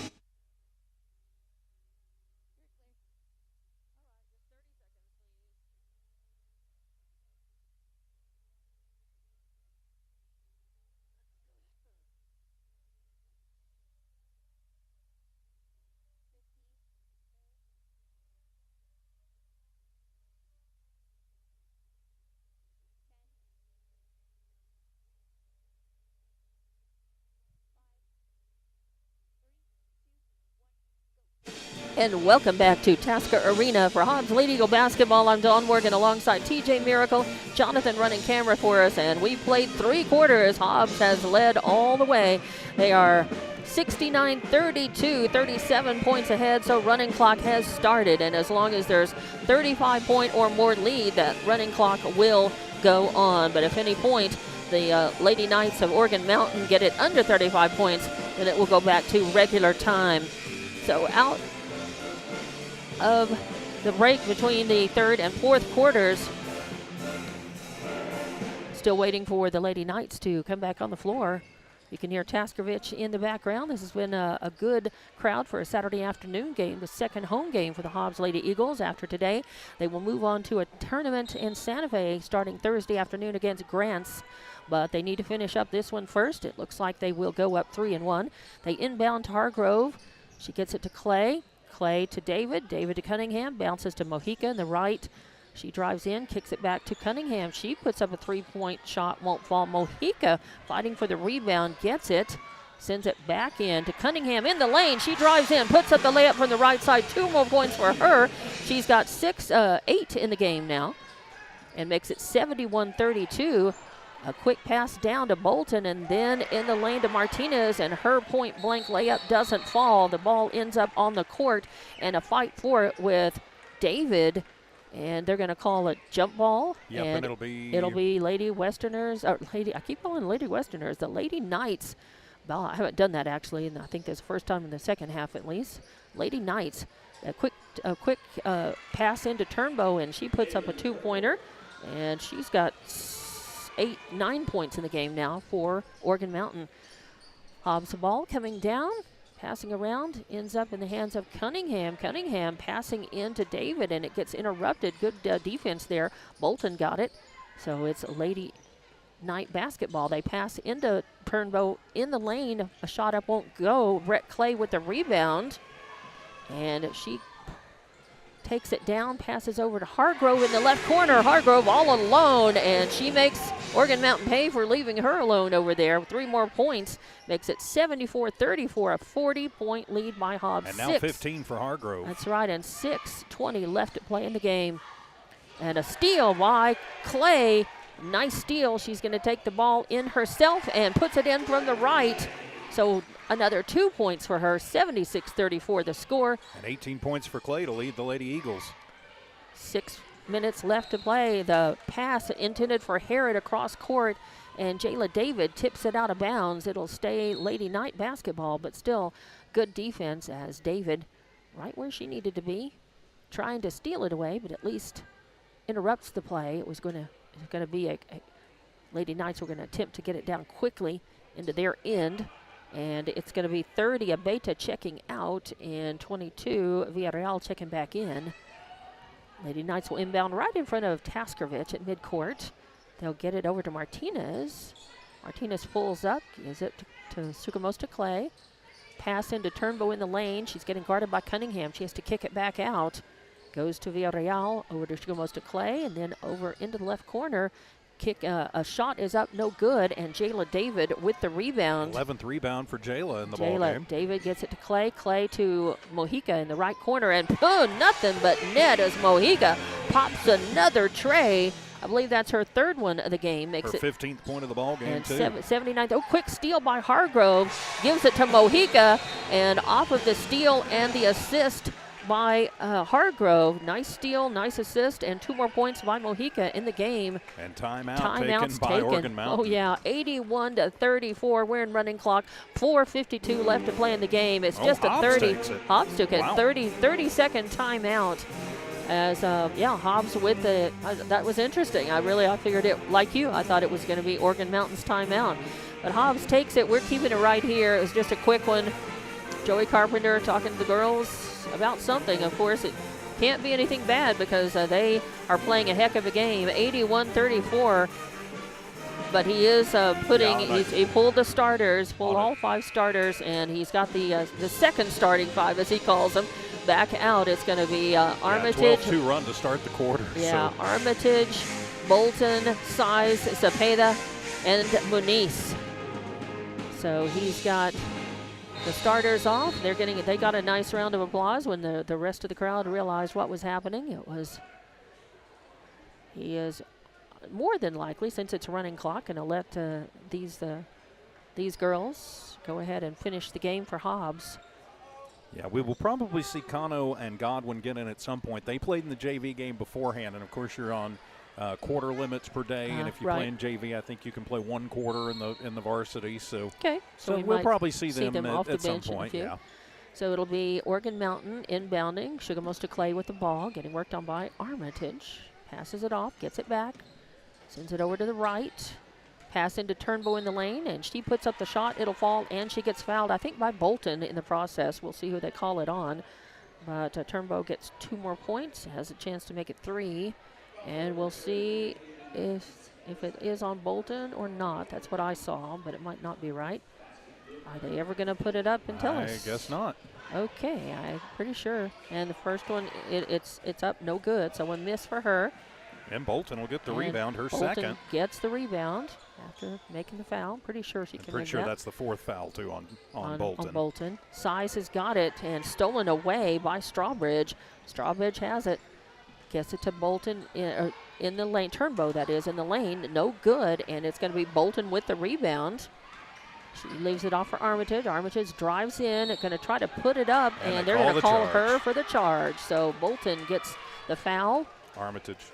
And welcome back to Tasker Arena for Hobbs Lady Eagle basketball. I'm Dawn Morgan alongside TJ Miracle, Jonathan running camera for us, and we played 3 quarters. Hobbs has led all the way. They are 69-32, 37 points ahead, so running clock has started, and as long as there's 35-point or more lead, that running clock will go on. But if any point the Lady Knights of Organ Mountain get it under 35 points, then it will go back to regular time. So out of the break between the third and fourth quarters, still waiting for the Lady Knights to come back on the floor. You can hear Taskovich in the background. This has been a good crowd for a Saturday afternoon game, the second home game for the Hobbs Lady Eagles. After today, they will move on to a tournament in Santa Fe starting Thursday afternoon against Grants. But they need to finish up this one first. It looks like they will go up 3-1. They inbound to Hargrove. She gets it to Clay. Clay to David. David to Cunningham. Bounces to Mojica in the right. She drives in, kicks it back to Cunningham. She puts up a three-point shot, won't fall. Mojica fighting for the rebound, gets it, sends it back in to Cunningham in the lane. She drives in, puts up the layup from the right side. 2 more points for her. She's got 8 in the game now and makes it 71-32. A quick pass down to Bolton and then in the lane to Martinez, and her point-blank layup doesn't fall. The ball ends up on the court and a fight for it with David. And they're going to call it jump ball. Yep, and it'll be Lady Westerners. Or I keep calling Lady Westerners. The Lady Knights. Well, I haven't done that actually, and I think that's the first time in the second half at least. Lady Knights. A quick pass into Turnbow, and she puts up a 2-pointer, and she's got 9 points in the game now for Organ Mountain. Hobbs the ball coming down. Passing around, ends up in the hands of Cunningham. Cunningham passing into David, and it gets interrupted. Good defense there. Bolton got it. So it's Lady Knight basketball. They pass into Turnbow in the lane. A shot up won't go. Brett Clay with the rebound. And she takes it down, passes over to Hargrove in the left corner. Hargrove all alone, and she makes Organ Mountain pay for leaving her alone over there. 3 more points makes it 74-34, a 40-point lead by Hobbs. And now 15 for Hargrove. That's right, and 6:20 left to play in the game. And a steal by Clay. Nice steal. She's going to take the ball in herself and puts it in from the right. So another 2 points for her, 76-34 the score. And 18 points for Clay to lead the Lady Eagles. 6 minutes left to play. The pass intended for Herod across court, and Jayla David tips it out of bounds. It'll stay Lady Knight basketball, but still good defense as David, right where she needed to be, trying to steal it away, but at least interrupts the play. It was going to be Lady Knights were going to attempt to get it down quickly into their end. And it's going to be 30 Abeta checking out and 22 Villarreal checking back in. Lady Knights will inbound right in front of Taskovich at midcourt. They'll get it over to Martinez. Martinez pulls up, gives it to Sukamosta Clay. Pass into Turnbow in the lane. She's getting guarded by Cunningham. She has to kick it back out. Goes to Villarreal, over to Sukamosta Clay, and then over into the left corner. A shot is up, no good, and Jayla David with the rebound. 11th rebound for Jayla in the ball game. David gets it to Clay. Clay to Mojica in the right corner, and nothing but net as Mojica pops another tray. I believe that's her 3rd one of the game. Makes her it 15th point of the ball game, too. 79th. Oh, quick steal by Hargrove. Gives it to Mojica, and off of the steal and the assist by Hargrove. Nice steal, nice assist, and 2 more points by Mojica in the game. And timeout taken by Organ Mountain. Oh, yeah, 81-34. We're in running clock. 4:52 left to play in the game. It's just a 30. Hobbs took it. Wow. 30-second timeout. As, Hobbs with the, that was interesting. I figured it, like you, I thought it was going to be Organ Mountain's timeout. But Hobbs takes it. We're keeping it right here. It was just a quick one. Joey Carpenter talking to the girls about something. Of course, it can't be anything bad because they are playing a heck of a game. 81-34. But he is he pulled the starters, all 5 starters, and he's got the second starting 5, as he calls them, back out. It's going to be Armitage. 12-2 run to start the quarter. Yeah, so. Armitage, Bolton, Size, Cepeda, and Muniz. So he's got the starters off. They got a nice round of applause when the rest of the crowd realized what was happening. He is more than likely, since it's a running clock, and I'll let these these girls go ahead and finish the game for Hobbs. Yeah, we will probably see Kano and Godwin get in at some point. They played in the JV game beforehand, and of course you're on quarter limits per day, and if you play in JV, I think you can play 1 quarter in the varsity. So so we'll probably see them off at the some bench point. Yeah. So it'll be Oregon Mountain inbounding. Sugarmosta Clay with the ball, getting worked on by Armitage. Passes it off, gets it back, sends it over to the right. Pass into Turnbow in the lane, and she puts up the shot. It'll fall, and she gets fouled, I think, by Bolton in the process. We'll see who they call it on. But Turnbow gets 2 more points, has a chance to make it 3. And we'll see if it is on Bolton or not. That's what I saw, but it might not be right. Are they ever going to put it up and tell us? I guess not. Okay, I'm pretty sure. And the first one, it's up, no good. So a miss for her. And Bolton will get the rebound, her Bolton second. Gets the rebound after making the foul. Pretty sure she can make that. That's the 4th foul, too, on Bolton. On Bolton. Size has got it and stolen away by Strawbridge. Strawbridge has it. Gets it to Bolton in the lane. Turnbow, that is, in the lane. No good, and it's going to be Bolton with the rebound. She leaves it off for Armitage. Armitage drives in, going to try to put it up, and they're going to call her for the charge. So Bolton gets the foul.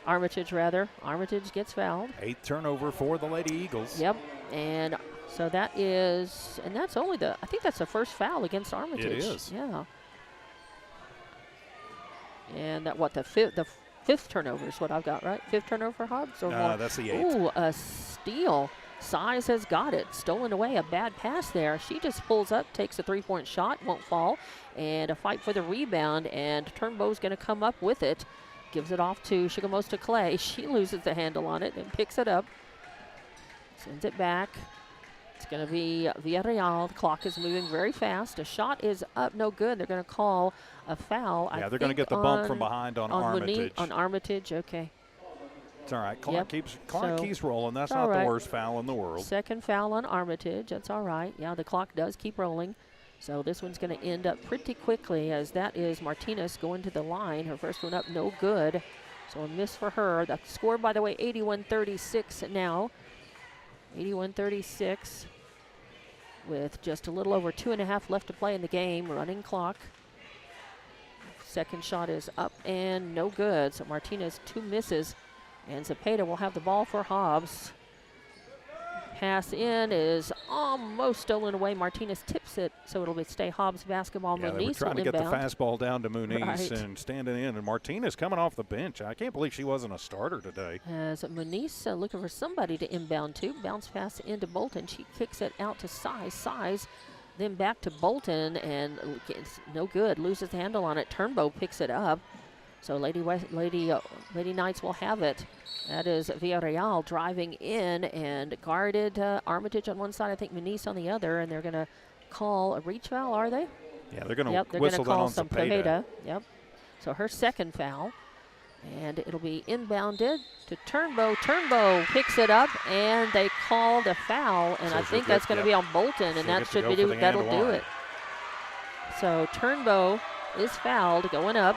Armitage, rather. Armitage gets fouled. 8th turnover for the Lady Eagles. Yep, and so that is, and that's only I think that's the first foul against Armitage. It is. Yeah. And that, the fifth turnover is what I've got, right? 5th turnover for Hobbs? Or more? That's the 8th. Ooh, a steal. Size has got it. Stolen away, a bad pass there. She just pulls up, takes a 3-point shot, won't fall, and a fight for the rebound, and Turnbow's going to come up with it. Gives it off to Sugarmosta Clay. She loses the handle on it and picks it up. Sends it back. It's going to be Villarreal. The clock is moving very fast. A shot is up, no good. They're going to call a foul. Yeah, they're going to get the bump from behind on Armitage. On Armitage, okay. It's all right. Clock keeps rolling. That's not the worst foul in the world. 2nd foul on Armitage. That's all right. Yeah, the clock does keep rolling. So this one's going to end up pretty quickly, as that is Martinez going to the line. Her first one up, no good. So a miss for her. The score, by the way, 81-36 now. 81-36 with just a little over 2.5 left to play in the game. Running clock. Second shot is up and no good. So Martinez 2 misses. And Zepeda will have the ball for Hobbs. Pass in is almost stolen away. Martinez tips it, so it'll stay Hobbs basketball. Yeah, they were trying to get the fastball down to Muniz and standing in. And Martinez coming off the bench. I can't believe she wasn't a starter today. As Muniz looking for somebody to inbound to. Bounce pass into Bolton. She kicks it out to Size. Then back to Bolton, and it's no good. Loses the handle on it. Turnbow picks it up. So Lady Knights will have it. That is Villarreal driving in and guarded Armitage on one side, I think Muniz on the other, and they're going to call a reach foul, are they? Yeah, they're going to whistle that on Zepeda. Yep. So her 2nd foul, and it'll be inbounded to Turnbow. Turnbow picks it up, and they call the foul, and I think that's going to be on Bolton, and that should be that'll do it. So Turnbow is fouled going up.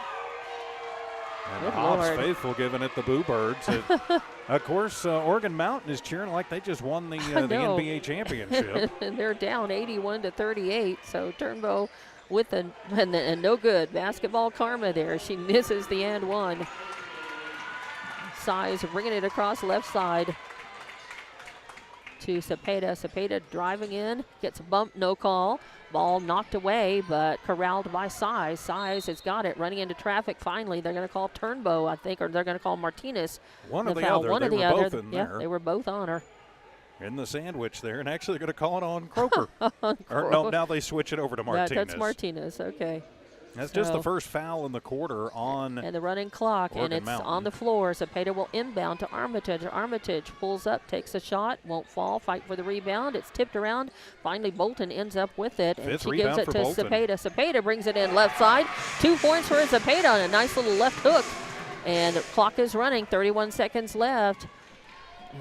And the Hobbs faithful giving it the Boo Birds. Of course, Oregon Mountain is cheering like they just won the NBA championship. And they're down 81-38. So Turnbow with a no good basketball karma there. She misses the and one. Size bringing it across left side to Zepeda. Zepeda driving in, gets bumped, no call. Ball knocked away, but corralled by Size. Size has got it, running into traffic. Finally, they're going to call Turnbow, I think, or they're going to call Martinez. One or the other. One or the other. Both in there. They were both on her. In the sandwich there, and actually they're going to call it on Croker. Or no, now they switch it over to Martinez. That's Martinez, okay. That's just the first foul in the quarter on and the running clock, Oregon and it's Mountain. on the floor. Zepeda will inbound to Armitage. Armitage pulls up, takes a shot, won't fall, fight for the rebound. It's tipped around. Finally, Bolton ends up with it, and she gives it to Zepeda. Zepeda brings it in left side. 2 points for Zepeda on a nice little left hook. And the clock is running, 31 seconds left.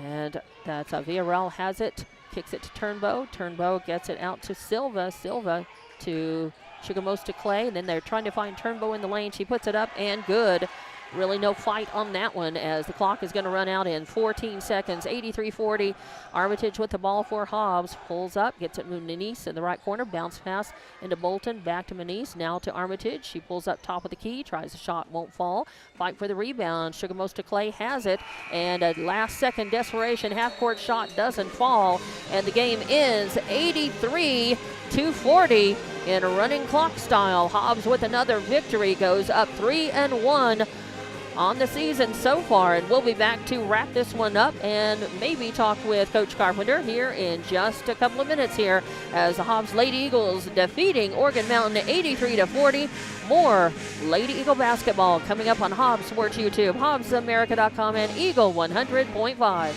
And that's Villarreal has it, kicks it to Turnbow. Turnbow gets it out to Silva. Silva to Sugarmosta Clay, and then they're trying to find Turnbow in the lane. She puts it up and good. really no fight on that one as the clock is going to run out in 14 seconds. 83-40. Armitage with the ball for Hobbs. Pulls up, gets it to Manise in the right corner. Bounce pass into Bolton. Back to Manise. Now to Armitage. She pulls up top of the key. Tries a shot. Won't fall. Fight for the rebound. Sugarmost to Clay has it. And a last-second desperation half-court shot doesn't fall. And the game ends 83-40 in a running clock style. Hobbs with another victory goes up 3-1 on the season so far, and we'll be back to wrap this one up and maybe talk with Coach Carpenter here in just a couple of minutes here as the Hobbs Lady Eagles defeating Oregon Mountain 83-40. More Lady Eagle basketball coming up on Hobbs Sports YouTube, HobbsAmerica.com, and Eagle 100.5.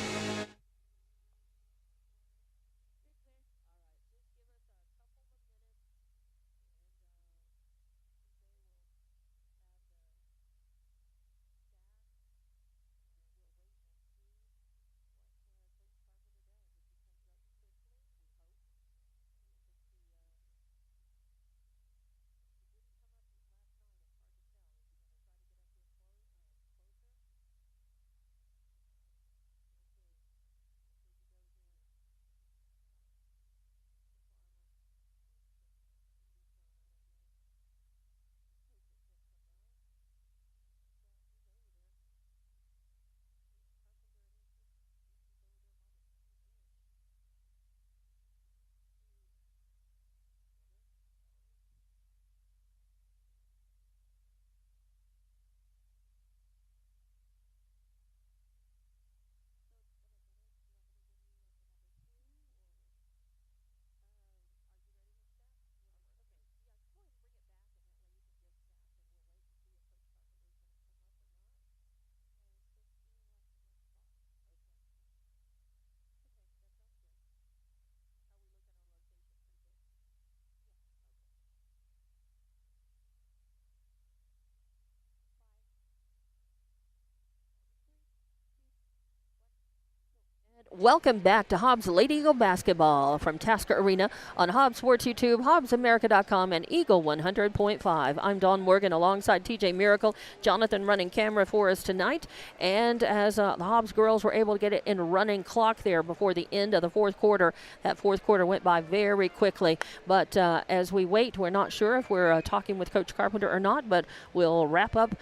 Welcome back to Hobbs Lady Eagle basketball from Tasker Arena on Hobbs Sports YouTube, HobbsAmerica.com, and Eagle 100.5. I'm Dawn Morgan alongside TJ Miracle, Jonathan running camera for us tonight. And as the Hobbs girls were able to get it in running clock there before the end of the fourth quarter, that fourth quarter went by very quickly. But as we wait, we're not sure if we're talking with Coach Carpenter or not, but we'll wrap up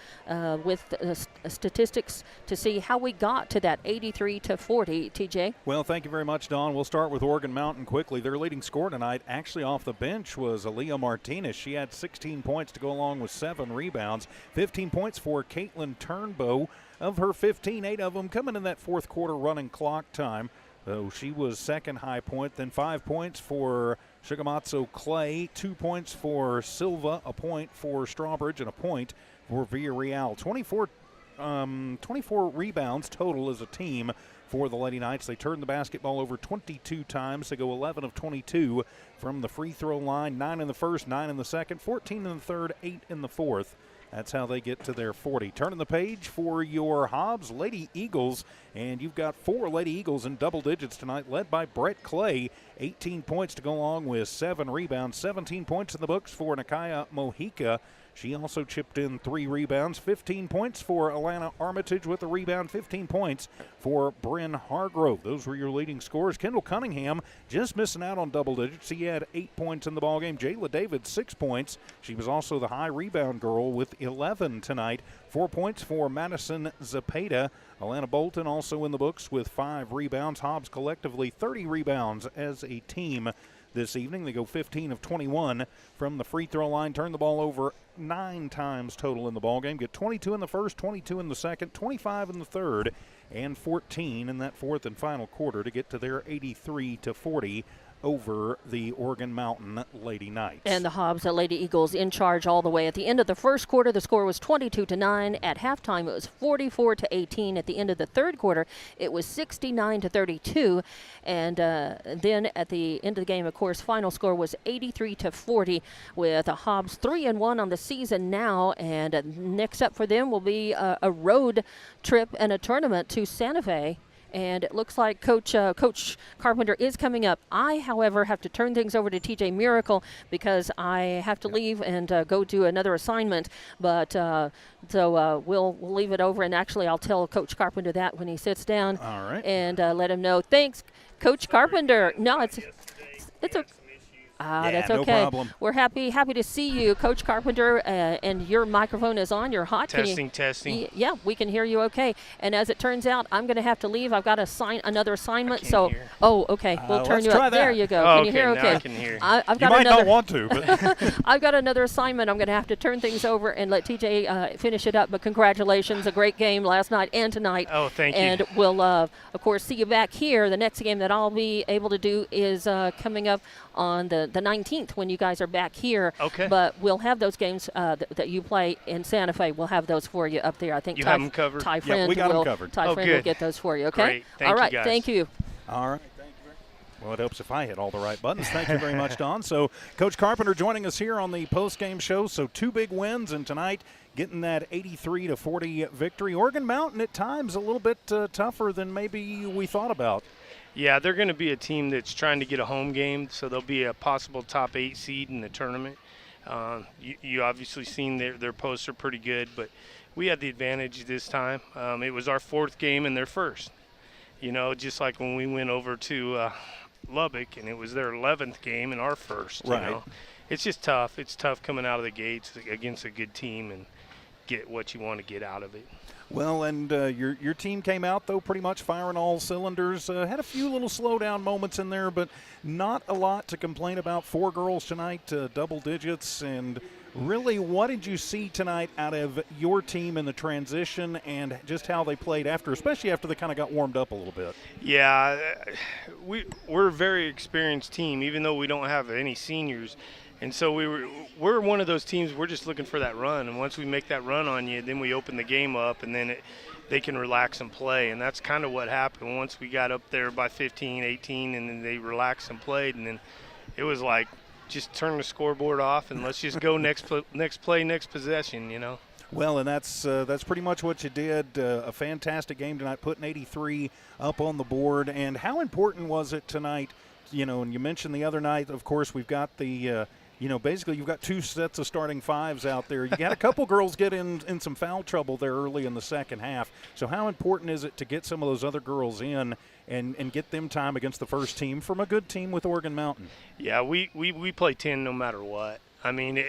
with statistics to see how we got to that 83-40. TJ? Well, thank you very much, Dawn. We'll start with Oregon Mountain quickly. Their leading scorer tonight, actually off the bench, was Aaliyah Martinez. She had 16 points to go along with 7 rebounds. 15 points for Caitlin Turnbow. Of her 15, 8 of them coming in that fourth quarter running clock time. So she was second high point. Then 5 points for Sugamatsu Clay, 2 points for Silva, a point for Strawbridge, and a point for Villarreal. 24 rebounds total as a team for the Lady Knights. They turned the basketball over 22 times. They go 11 of 22 from the free throw line. 9 in the first, 9 in the second, 14 in the third, 8 in the fourth. That's how they get to their 40. Turning the page for your Hobbs Lady Eagles, and you've got 4 Lady Eagles in double digits tonight, led by Brett Clay. 18 points to go along with 7 rebounds. 17 points in the books for Nakaya Mojica. She also chipped in 3 rebounds. 15 points for Alana Armitage with a rebound. 15 points for Bryn Hargrove. Those were your leading scorers. Kendall Cunningham just missing out on double digits. He had 8 points in the ballgame. Jayla David, 6 points. She was also the high rebound girl with 11 tonight. 4 points for Madison Zapata. Alana Bolton also in the books with 5 rebounds. Hobbs collectively 30 rebounds as a team this evening. They go 15 of 21 from the free throw line. Turn the ball over 9 times total in the ballgame. Get 22 in the first, 22 in the second, 25 in the third, and 14 in that fourth and final quarter to get to their 83-40 over the Oregon Mountain Lady Knights. And the Hobbs Lady Eagles in charge all the way. At the end of the first quarter, the score was 22-9. At halftime, it was 44-18. At the end of the third quarter, it was 69-32. And then at the end of the game, of course, final score was 83-40 with the Hobbs 3-1 on the season now. And next up for them will be a road trip and a tournament to Santa Fe. and it looks like Coach Carpenter is coming up. I, however, have to turn things over to TJ Miracle because I have to leave and go do another assignment. But so we'll leave it over, and actually I'll tell Coach Carpenter that when he sits down. All right. And let him know. Thanks, Coach Carpenter. No, it's a. That's okay. No problem. We're happy to see you, Coach Carpenter, and your microphone is on. You're hot. Testing. Yeah, we can hear you okay. And as it turns out, I'm going to have to leave. I've got another assignment. Hear. Okay. We'll turn you up. There you go. Oh, can you hear okay? Now I can hear. I've got you might another, not want to, but I've got another assignment. I'm going to have to turn things over and let TJ finish it up. But congratulations. A great game last night and tonight. Oh, thank you. And we'll, of course, see you back here. The next game that I'll be able to do is coming up on the 19th when you guys are back here. Okay. But we'll have those games that you play in Santa Fe. We'll have those for you up there. I think you have them covered. Ty Friend yeah, we got them covered. Ty Friend will get those for you. Okay. Great. Thank All right. you guys. Thank you. all right. Well, it helps if I hit all the right buttons. Thank you very much, Don. So, Coach Carpenter joining us here on the post-game show. So, 2 big wins, and tonight getting that 83-40 victory. Oregon Mountain at times a little bit tougher than maybe we thought about. Yeah, they're going to be a team that's trying to get a home game, so they'll be a possible top 8 seed in the tournament. You obviously seen their posts are pretty good, but we had the advantage this time. It was our 4th game and their first. You know, just like when we went over to Lubbock and it was their 11th game and our first. Right. You know? It's just tough. It's tough coming out of the gates against a good team and get what you want to get out of it. Well, and your team came out, though, pretty much firing all cylinders. Had a few little slowdown moments in there, but not a lot to complain about. 4 girls tonight, double digits. And really, what did you see tonight out of your team in the transition and just how they played after, especially after they kind of got warmed up a little bit? Yeah, we're a very experienced team, even though we don't have any seniors. And so we're one of those teams, we're just looking for that run. And once we make that run on you, then we open the game up, and then they can relax and play. And that's kind of what happened once we got up there by 15, 18, and then they relaxed and played. And then it was like, just turn the scoreboard off and let's just go next play, next possession, you know. Well, and that's pretty much what you did. A fantastic game tonight, putting 83 up on the board. And how important was it tonight? You know, and you mentioned the other night, of course, we've got the basically you've got 2 sets of starting 5s out there. You got a couple girls get in some foul trouble there early in the second half. So how important is it to get some of those other girls in and get them time against the first team from a good team with Oregon Mountain? Yeah, we play 10 no matter what. I mean,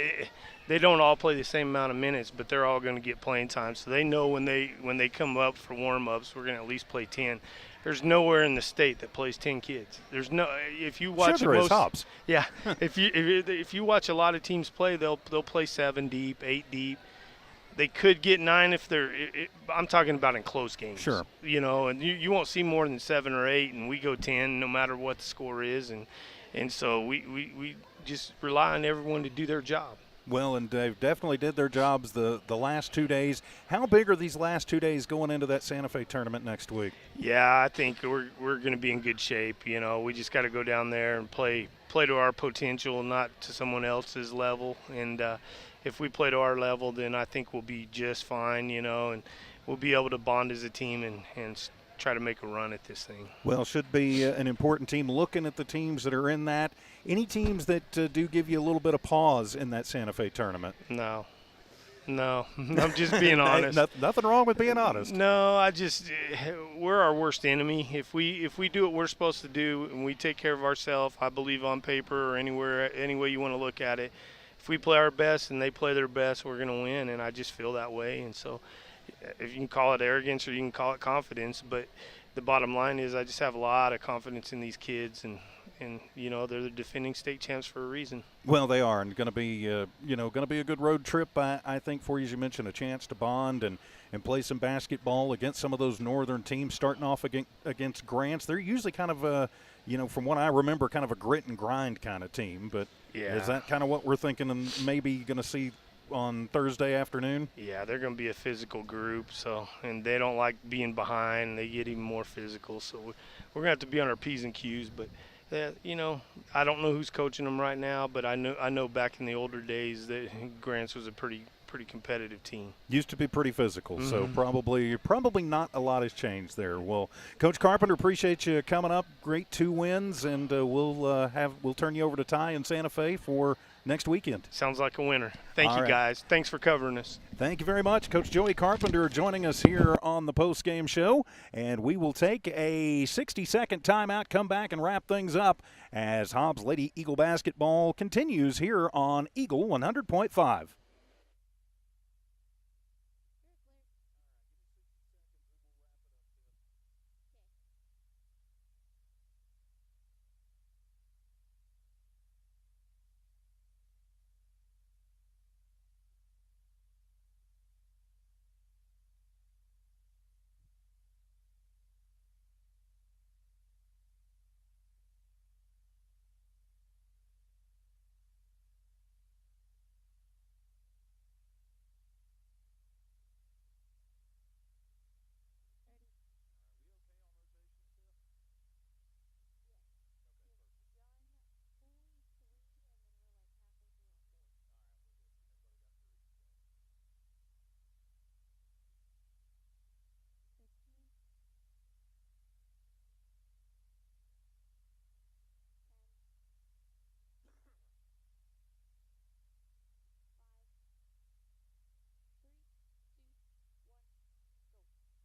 they don't all play the same amount of minutes, but they're all going to get playing time. So they know when they come up for warm-ups, we're going to at least play 10. There's nowhere in the state that plays 10 kids. There's no. If you watch sure there is Hobbs. Yeah, if you watch a lot of teams play, they'll play 7 deep, 8 deep. They could get 9 if they're. I'm talking about in close games. Sure. You know, and you won't see more than 7 or 8, and we go 10 no matter what the score is, and so we just rely on everyone to do their job. Well, and they definitely did their jobs the last 2 days. How big are these last 2 days going into that Santa Fe tournament next week? Yeah, I think we're going to be in good shape. You know, we just got to go down there and play to our potential, not to someone else's level. And if we play to our level, then I think we'll be just fine, you know, and we'll be able to bond as a team and try to make a run at this thing. Well, should be an important team. Looking at the teams that are in that, any teams that do give you a little bit of pause in that Santa Fe tournament? No, I'm just being honest. Nothing wrong with being honest. No, we're our worst enemy. If we do what we're supposed to do and we take care of ourselves, I believe on paper or anywhere, any way you want to look at it, if we play our best and they play their best, we're going to win, and I just feel that way. And so if you can call it arrogance or you can call it confidence, but the bottom line is I just have a lot of confidence in these kids, and you know, they're the defending state champs for a reason. Well, they are, and going to be a good road trip. I think for you, as you mentioned, a chance to bond and play some basketball against some of those northern teams. Starting off against Grants, they're usually kind of from what I remember, kind of a grit and grind kind of team. But yeah, is that kind of what we're thinking, and maybe going to see on Thursday afternoon? Yeah, they're going to be a physical group, and they don't like being behind. They get even more physical, so we're going to have to be on our P's and Q's. But you know, I don't know who's coaching them right now, but I know back in the older days that Grants was a pretty pretty competitive team. Used to be pretty physical, so probably not a lot has changed there. Well, Coach Carpenter, appreciate you coming up. Great 2 wins, and we'll turn you over to Ty in Santa Fe for next weekend. Sounds like a winner. Thank you, right, guys. Thanks for covering us. Thank you very much. Coach Joey Carpenter joining us here on the post-game show, and we will take a 60-second timeout, come back and wrap things up as Hobbs Lady Eagle basketball continues here on Eagle 100.5.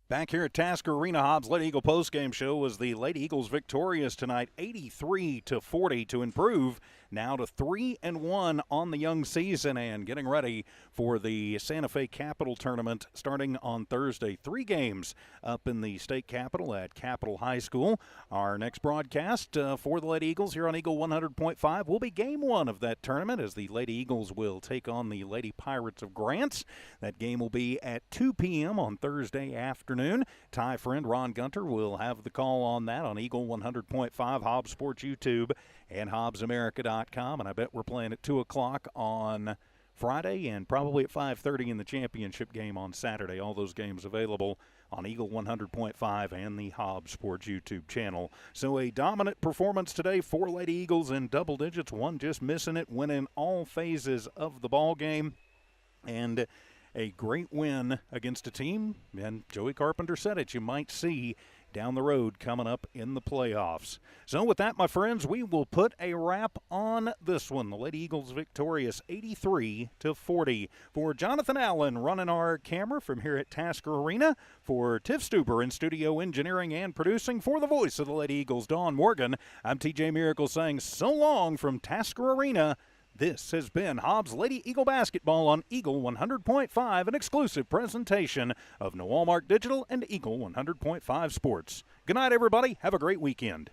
Back here at Tasker Arena, Hobbs Lady Eagle postgame show was the Lady Eagles victorious tonight, 83-40 to improve now to 3-1 on the young season and getting ready for the Santa Fe Capital Tournament starting on Thursday. 3 games up in the state capitol at Capitol High School. Our next broadcast for the Lady Eagles here on Eagle 100.5 will be game 1 of that tournament as the Lady Eagles will take on the Lady Pirates of Grants. That game will be at 2 p.m. on Thursday afternoon. Ty friend Ron Gunter will have the call on that on Eagle 100.5, Hobbs Sports YouTube, and HobbsAmerica.com. And I bet we're playing at 2 o'clock on Friday and probably at 5:30 in the championship game on Saturday. All those games available on Eagle 100.5 and the Hobbs Sports YouTube channel. So a dominant performance today for Lady Eagles in double digits. One just missing it, winning all phases of the ball game. And a great win against a team, and Joey Carpenter said it, you might see down the road coming up in the playoffs. So with that, my friends, we will put a wrap on this one. The Lady Eagles victorious 83-40. For Jonathan Allen running our camera from here at Tasker Arena, for Tiff Stuber in studio engineering and producing, for the voice of the Lady Eagles, Dawn Morgan, I'm TJ Miracle saying so long from Tasker Arena. This has been Hobbs Lady Eagle Basketball on Eagle 100.5, an exclusive presentation of Noel Mark Digital and Eagle 100.5 Sports. Good night, everybody. Have a great weekend.